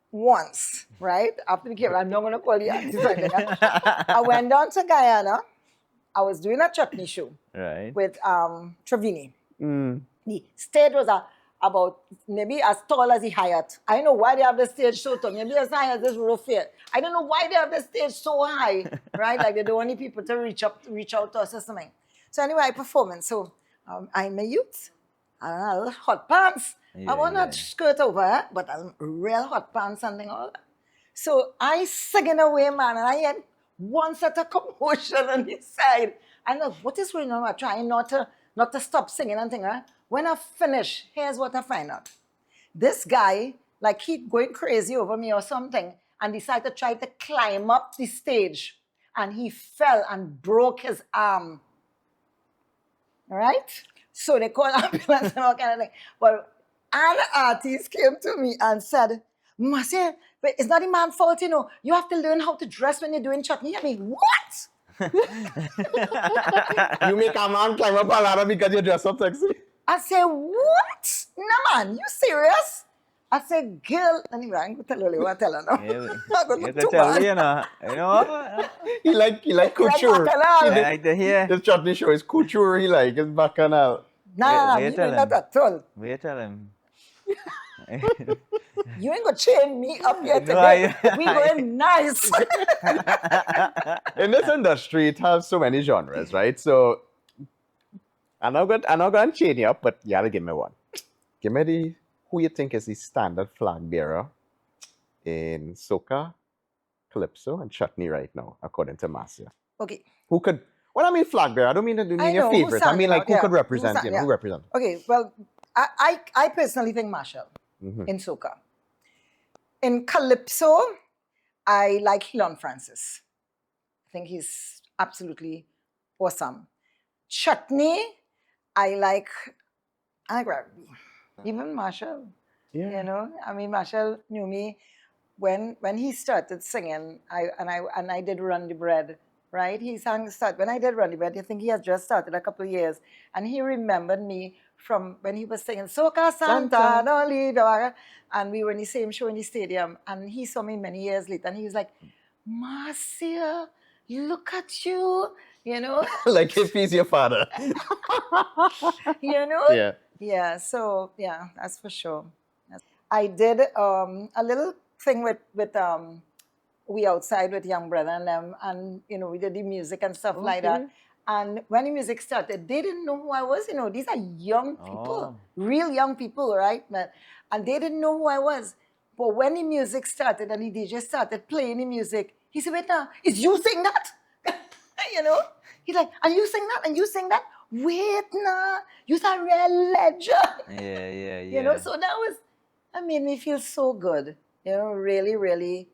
Once, right? After the camera, I'm not going to call the artist right now. I went down to Guyana. I was doing a Chutney show. Right. With Trevini. The stage was about maybe as tall as the Hyatt. I don't know why they have the stage so tall. Maybe as high as this roof here. I don't know why they have the stage so high, right? Like they're the only people to reach out to us or something. So anyway, I performing. So I'm a youth. and a little hot pants. Yeah, I want yeah. a skirt over, but a real hot pants and thing all that. So I singing away, man, and I had one set of commotion on the side. I know what is going on. I'm trying not to stop singing and thing, right? When I finish, here's what I find out. This guy, like he going crazy over me or something, and decided to try to climb up the stage. And he fell and broke his arm. All right? So they called ambulance and all kind of thing. But an artist came to me and said, Marcia, but it's not the man's fault, you know. You have to learn how to dress when you're doing chutney. I mean, what? You make a man climb up a ladder because you dress up sexy. I said, what? No, man, you serious? I said, girl, anyway, I'm going to tell you what I tell her now. I'm going You to can too tell bad. me, you know. He like couture. bacchanal. I like to hear. This chutney show is couture. He like it's bacchanal. Nah, Wait, you tell not him. at all. We tell him. You ain't going to chain me up here No, today. I- We going nice. In this industry, it has so many genres, right? So I'm not going to chain you up, but you gotta give me one. Give me who you think is the standard flag bearer in Soca, Calypso, and Chutney right now, according to Marcia. Okay. Who could? When I mean flag bearer, I don't mean to mean I your know, who's favorite. I mean standing like out, who yeah. could represent Who's you? sta- Who yeah. represent? Okay, well, I personally think Marshall in Soca. In Calypso, I like Hilon Francis. I think he's absolutely awesome. Chutney, I like even Marshall. Yeah. You know, I mean, Marshall knew me when he started singing. I did Run the Bread, right? He sang start when I did Run the Bread. I think he had just started a couple of years, and he remembered me from when he was singing Soca Santa, don't leave your wagon. And we were in the same show in the stadium, and he saw me many years later, and he was like, Marcia, look at you, you know, Like if he's your father. you know. Yeah. Yeah, so yeah, that's for sure. I did a little thing with We Outside with Young Brother and them, and you know, we did the music and stuff like that. Okay. And when the music started, they didn't know who I was. You know, these are young people, Oh. real young people, right? And they didn't know who I was. But when the music started and the DJ started playing the music, he said, "Wait now, is you sing that?" You know, he's like, "And you sing that? And you sing that? Wait now, you're a real legend." Yeah. You know, so that made me feel so good. You know, really, really,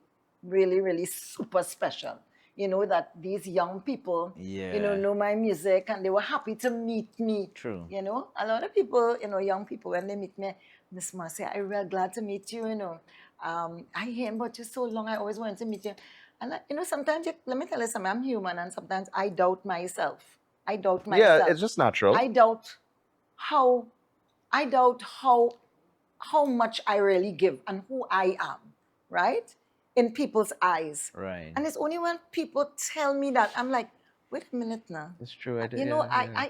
really, really super special. You know, that these young people, you know Yeah. my music and they were happy to meet me. True. You know, a lot of people, you know, young people, when they meet me, Miss Marcia, I'm real glad to meet you, you know. I hear about you so long, I always wanted to meet you. And, you know, sometimes, let me tell you something, I'm human and sometimes I doubt myself. I doubt myself. Yeah, it's just natural. I doubt how much I really give and who I am, right? In people's eyes. Right. And it's only when people tell me that I'm like, wait a minute now. It's true. I did, You know, yeah.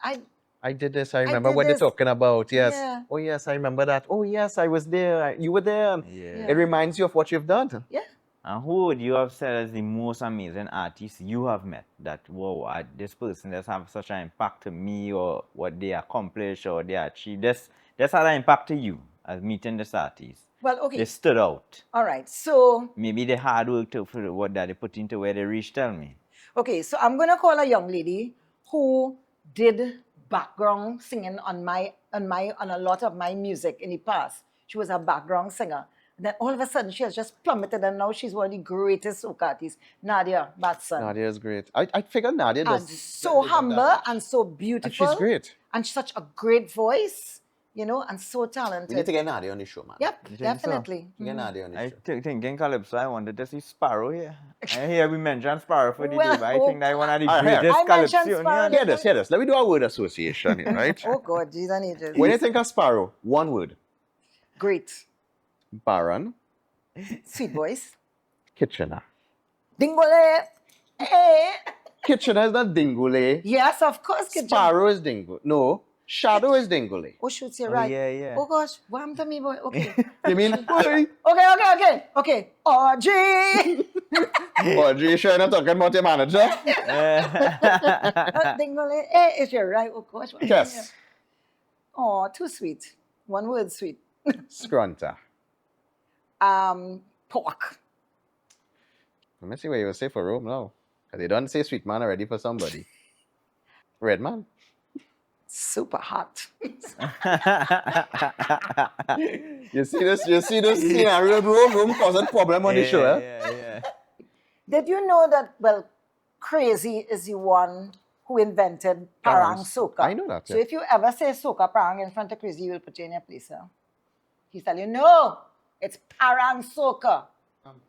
I I did this. I remember did what this. they're talking about. Yes. Yeah. Oh, yes, I remember that. Oh, yes, I was there. You were there. Yeah. It reminds you of what you've done. yeah. And who would you have said is the most amazing artist you have met? That, whoa, this person just have such an impact to me, or what they accomplish or they achieve. That's had an impact to you as meeting this artist. Well, okay. They stood out. All right. So, Maybe the hard work for what that they put into where they reach. Tell me. okay, so I'm gonna call a young lady who did background singing on a lot of my music in the past. She was a background singer. And then all of a sudden she has just plummeted and now she's one of the greatest soca artists, Nadia Batson. Nadia is great. I figured Nadia And does. so humble and so And beautiful. she's great. And such a great voice, you know, and so talented. We need to get Nadia on the show, man. Yep, You think so? definitely. Get Nadia on the I show. thinking Calypso, I wanted to see Sparrow here. I hear we mentioned Sparrow for the Well, day, but I think that one of the All right, greatest I mentioned Calypso. Sparrow. Hear this. Let me do a word association here, right? Oh God, geez, I need When you. you think of Sparrow, one word. Great. Baron, Sweet voice. Kitchener. Dingole. Eh. Kitchener is not Dingule. Yes, of course. Kid John. Sparrow is Dingule. No, Shadow is Dingule. Oh, shoot, you're Oh, right. yeah. Oh gosh, what happened to me, boy? Okay. You mean, Audrey? Okay. Audrey. Audrey, sure you're not talking about your manager? Dingole. Eh, is you right? Oh gosh. what happened Yes. here? Oh, too sweet. One word sweet. Scrunta. Pork. Let me see what you will say for Rome now. Because they don't say sweet man already for somebody. Red man. Super hot. You see this scenario, Rome causing problem on the show, eh? Yeah. Did you know that, well, Crazy is the one who invented Parang Soca? I know that, So yeah. if you ever say Soca Parang in front of Crazy, he will put you in your place. Huh? He's telling you, no, it's Parang Soca.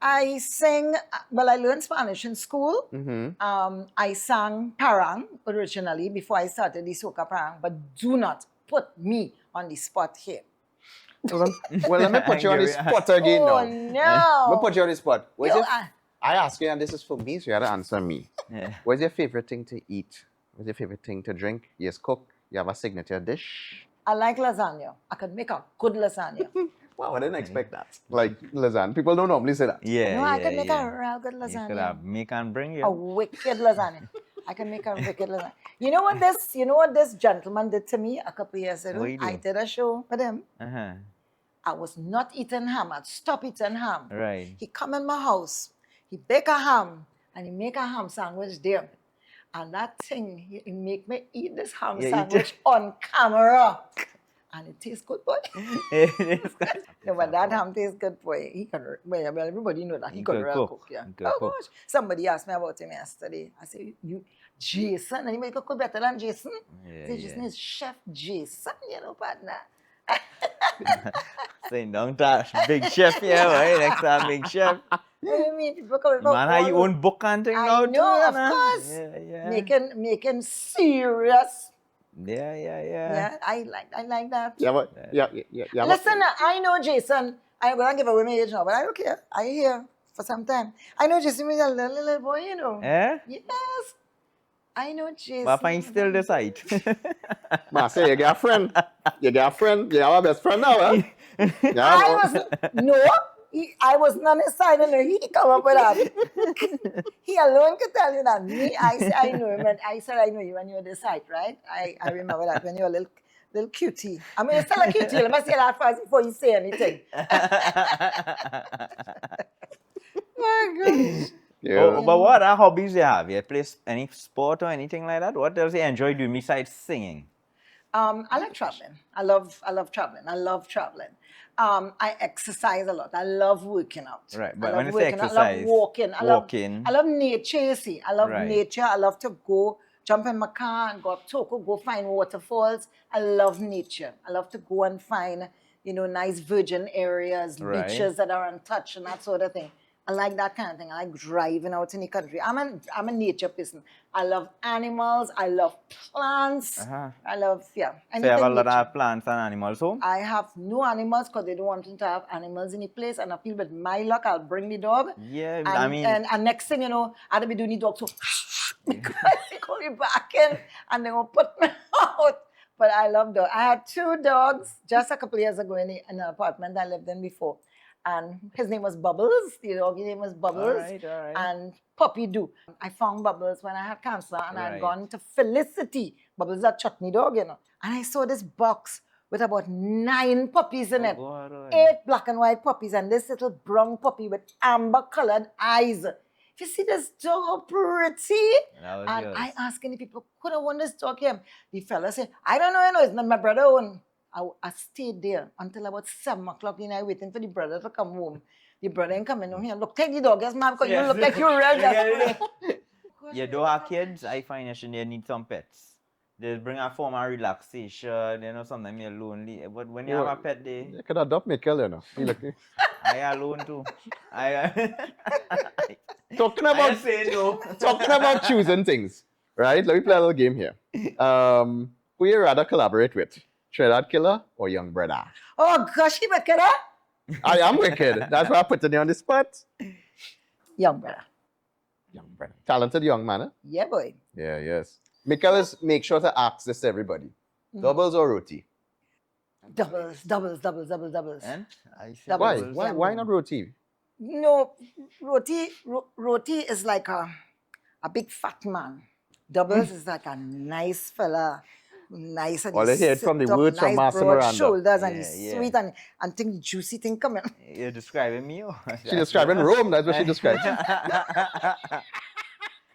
I sing, well, I learned Spanish in school. I sang Parang originally before I started the Soca Parang, but do not put me on the spot here. Well, let me put you on the spot again Oh, now. Let me no. put you on the spot. You, I ask you, and this is for me, so you have to answer me. Yeah. What's your favorite thing to eat? What's your favorite thing to drink? Yes, cook. You have a signature dish? I like lasagna. I could make a good lasagna. Wow, I didn't expect that. Like lasagna. People don't normally say that. Yeah, No, yeah, I can make yeah. a real good You could lasagna. have make and bring you. A wicked lasagna. I can make a wicked lasagna. You know what this gentleman did to me a couple of years ago? What he do? I did a show with him. Uh-huh. I was not eating ham. I'd stop eating ham. Right. He come in my house. He bake a ham and he make a ham sandwich there. And that thing, he make me eat this ham sandwich on camera. And it tastes good, boy. No, but that ham tastes good, boy. He can, well, everybody know that. He can really cook, yeah. Oh, gosh. Somebody asked me about him yesterday. I said, you, Jason, and he make a cook better than Jason. Yeah, Jason is Chef Jason, you know, partner. Saying don't touch big chef, yeah, right? Next time, big chef. I mean, people coming from Man, how you own book and thing now I too, know, of man. course. Yeah. Making serious. Yeah. I like that. Yeah. Listen, I know Jason. I'm gonna give away my age now, but I don't care. I hear for some time. I know Jason was a little boy, you know. Eh? Yes. I know Jason. But I still decide. Marcia, you got a friend. You got a friend. You have a best friend now, huh? I wasn't on his side, and he come up with that. He alone could tell you that. Me, I say I know him, and I said I know you when you were this height, right? I remember that when you were a little cutie. I mean, you're still a cutie. Let me say that first before you say anything. My gosh. Yeah. But what other hobbies you have? You play any sport or anything like that? What else you enjoy doing besides singing? I like traveling. I love traveling. I exercise a lot. I love working out. Right, but I when love you say working out. exercise, I love walking. I love nature, you see. I love Right. nature. I love to go jump in my car and go up Tobago, go find waterfalls. I love nature. I love to go and find, nice virgin areas, Right. beaches that are untouched and that sort of thing. I like that kind of thing. I like driving out in the country. I'm a nature person. I love animals. I love plants. Uh-huh. I love, So you have a anything lot nature. of plants and animals home? I have no animals because they don't want me to have animals in the place. And I feel with my luck, I'll bring the dog. Yeah, And, I mean... and next thing you know, I'll be doing the dog so because they call me back in and they will put me out. But I love dogs. I had 2 dogs just a couple of years ago in an apartment I lived in before. And his name was Bubbles. The dog's name was Bubbles. All right. And Puppy Do. I found Bubbles when I had cancer and I Right. had gone to Felicity. Bubbles is a Chutney dog, And I saw this box with about 9 puppies in it. God, all right. 8 black and white puppies and this little brown puppy with amber-colored eyes. If you see this dog, how pretty. That was And yours. I asked any people, could I want this dog here? The fella said, I don't know, it's not my brother own. I stayed there until about 7 o'clock in the night waiting for the brother to come home. The brother ain't coming home here. Look, take the dog, yes, ma'am, because you look like you're real desperate. You don't have kids, I find you should need some pets. They bring a form of relaxation, sometimes you're lonely. But when you have a pet, You could adopt Mickel, He look- I alone too. Talking I about say no. talking about choosing things, right? Let me play a little game here. Who you rather collaborate with? Trinidad Killer or Young Brother? Oh, gosh, you make it up? I am wicked. That's why I put you on the spot. Young brother. Young Brother. Talented young man, eh? Yeah, boy. Yeah, yes. Mickel make sure to ask this to everybody. Doubles or roti? Doubles. And I say Double. Why? doubles. Why not roti? Roti is like a big fat man. Doubles is like a nice fella nice and All he I heard from the sit up, words from nice Marcia broad Miranda. shoulders and Yeah, he's yeah. sweet and think the juicy thing coming. You're describing me? Or? She describing Rome, that's what she described.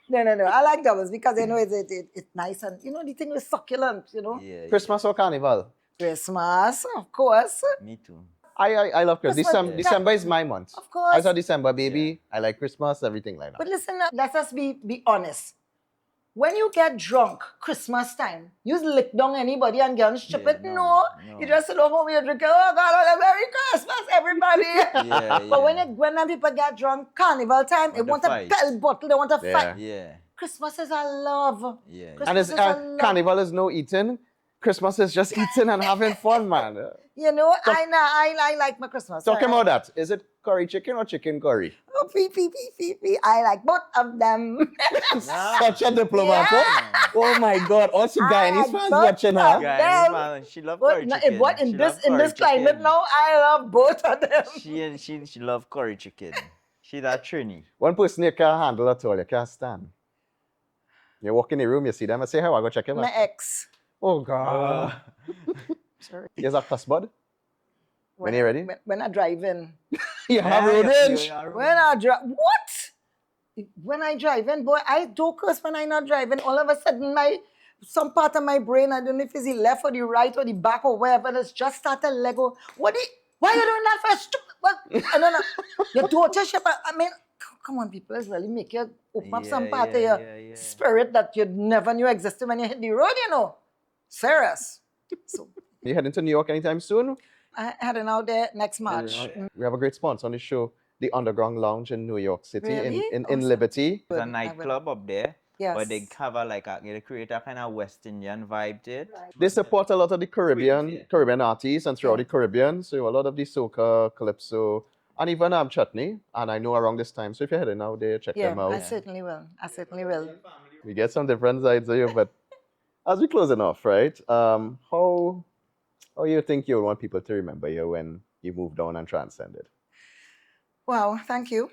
No. I like doubles because you know it's nice and you know the thing is succulent, you know. Yeah, Christmas or Carnival? Christmas, of course. yeah. Me too. I love Christmas. Christmas, yeah. December is my month. Of course. I was a December baby. I like Christmas, everything like that. But listen, let us be honest. When you get drunk Christmas time, you lick down anybody and get stupid. Yeah, No, no. you just sit down home with your drink. Oh God, Merry Christmas, everybody. Yeah, But yeah. when people get drunk, Carnival time, they Want want to a fight. bell bottle, they want to Yeah. fight. Yeah. Christmas is a love. Yeah. And Christmas it's, is a love. Carnival is no eating. Christmas is just eating and having fun, man. You know, I like my Christmas. Talking about that, is it curry chicken or chicken curry? Oh, pee. I like both of them. Such a diplomat. Yeah. Huh? Oh my God. Also, Guyanese fans both watching of her. them. Guys, man, she love curry But, chicken. but in She this love in curry this climate chicken. now, I love both of them. She love curry chicken. She that Trini. One person you can't handle at all, you can't stand. You walk in the room, you see them, and say, "How I go check him My out." ex. Oh God. Sorry. Here's a cuss bud. When you ready? When I drive in. You have road rage. When I drive, what? When I drive in, boy, I don't curse when I not driving. All of a sudden, some part of my brain, I don't know if it's the left or the right or the back or wherever, it's just started Lego. Why are you doing that for stupid? Well, no. Your daughter, I mean, come on, people, let's really make you open up some part of your spirit that you never knew existed when you hit the road, you know. Serious. So You heading to New York anytime soon? I heading out there next March. We have a great sponsor on the show, the Underground Lounge in New York City, Really? in Awesome. Liberty. It's a I will. nightclub up there. Yes. But they cover they create a kind of West Indian vibe to it. They support a lot of the Caribbean artists and throughout the Caribbean. So a lot of the Soca, Calypso, and even Chutney. And I know around this time. So if you're heading out there, check them out. I certainly will. We get some different sides of you, but as we closing off, right? How you think you want people to remember you when you moved on and transcended? Wow, thank you.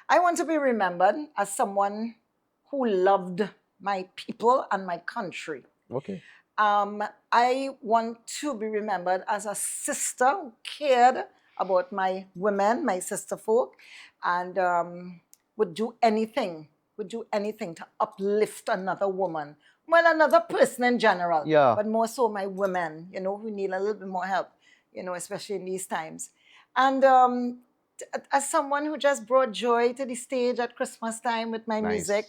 I want to be remembered as someone who loved my people and my country. Okay. I want to be remembered as a sister who cared about my women, my sister folk, and would do anything to uplift another woman. Well, another person in general, Yeah. but more so my women, you know, who need a little bit more help, you know, especially in these times. And as someone who just brought joy to the stage at Christmas time with my Nice. music,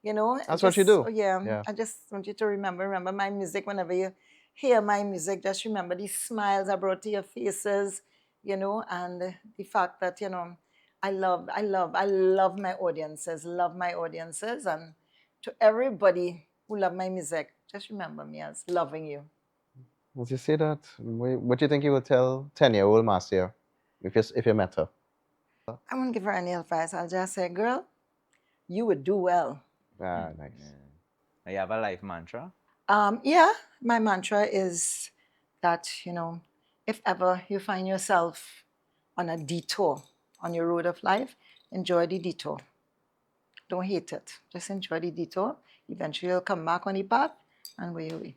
you know. That's what you do. Yeah. I just want you to remember my music. Whenever you hear my music, just remember the smiles I brought to your faces, you know, and the fact that, you know, I love my audiences, and to everybody who love my music, just remember me as loving you. Would you say that? What do you think you would tell 10-year-old Marcia if you met her? I won't give her any advice. I'll just say, girl, you would do well. Ah, nice. You have a life mantra? Yeah, my mantra is that, you know, if ever you find yourself on a detour on your road of life, enjoy the detour. Don't hate it. Just enjoy the detour. Eventually you'll come back on the path and away you.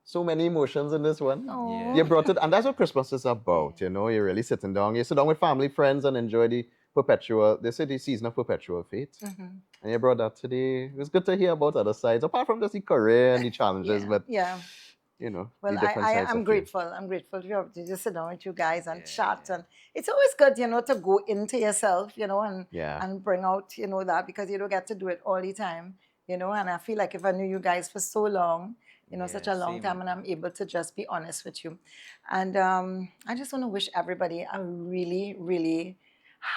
So many emotions in this one. Oh. Yeah. You brought it, and that's what Christmas is about, you know. You're really sitting down. You sit down with family, friends, and enjoy the season of perpetual faith. Mm-hmm. And you brought that today. It was good to hear about other sides, apart from just the career and the challenges, but yeah. you know, Well, the different sides I'm of grateful. I'm grateful to be able to just sit down with you guys and chat. And it's always good, you know, to go into yourself, you know, and bring out, you know, that, because you don't get to do it all the time, you know. And I feel like if I knew you guys for so long, you know, such a long time, and I'm able to just be honest with you. And I just want to wish everybody a really, really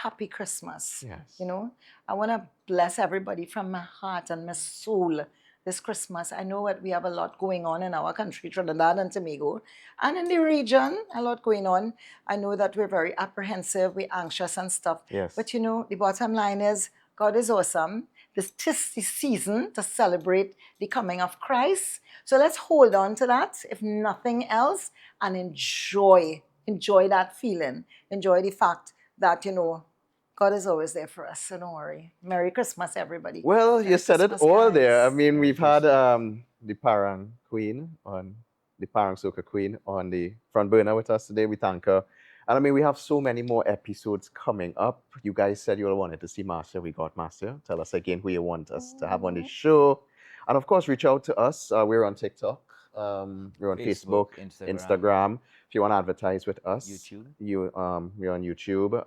happy Christmas. Yes. You know, I want to bless everybody from my heart and my soul this Christmas. I know that we have a lot going on in our country, Trinidad and Tobago, and in the region, a lot going on. I know that we're very apprehensive, we're anxious and stuff. Yes. But you know, the bottom line is, God is awesome. This is the season to celebrate the coming of Christ. So let's hold on to that, if nothing else, and enjoy that feeling. Enjoy the fact that, you know, God is always there for us, so don't worry. Merry Christmas, everybody. Well, Merry you said it Christmas, all there. I guys. mean, we've had the Parang Queen on the Parang Soca Queen on the front burner with us today. We thank her. And I mean, we have so many more episodes coming up. You guys said you all wanted to see Marcia. We got Marcia. Tell us again who you want us to have on the show. And of course, reach out to us. We're on TikTok. We're on Facebook, Instagram. If you want to advertise with us, YouTube. We're on YouTube.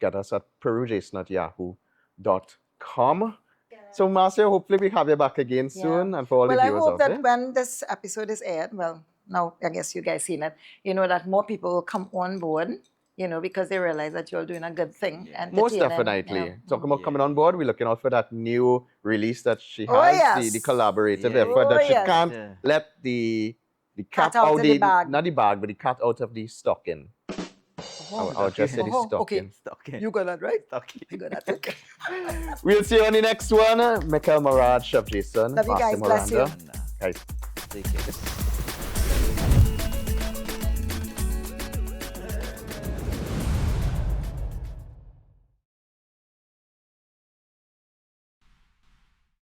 Get us at perujason@yahoo.com. So, Marcia, hopefully we have you back again soon. And for all the Well, I viewers hope out that there. when this episode is aired, well, now I guess you guys seen it, you know, that more people will come on board, you know, because they realize that you're doing a good thing. Most entertaining, definitely. yeah. Talking about coming on board, we're looking out for that new release that she Oh, has, yes. the collaborative Yeah. effort Oh, that she yes. can't Yeah. let the cat out out of the bag. not the bag, but the cat out of the stocking. I'll just say the Oh, stocking. okay. You got that right? Stocking. You got that, okay. We'll see you on the next one. Mickel, Maraj, Chef Jason, Love you Marcia guys. Bless you. Miranda. Guys. Take care.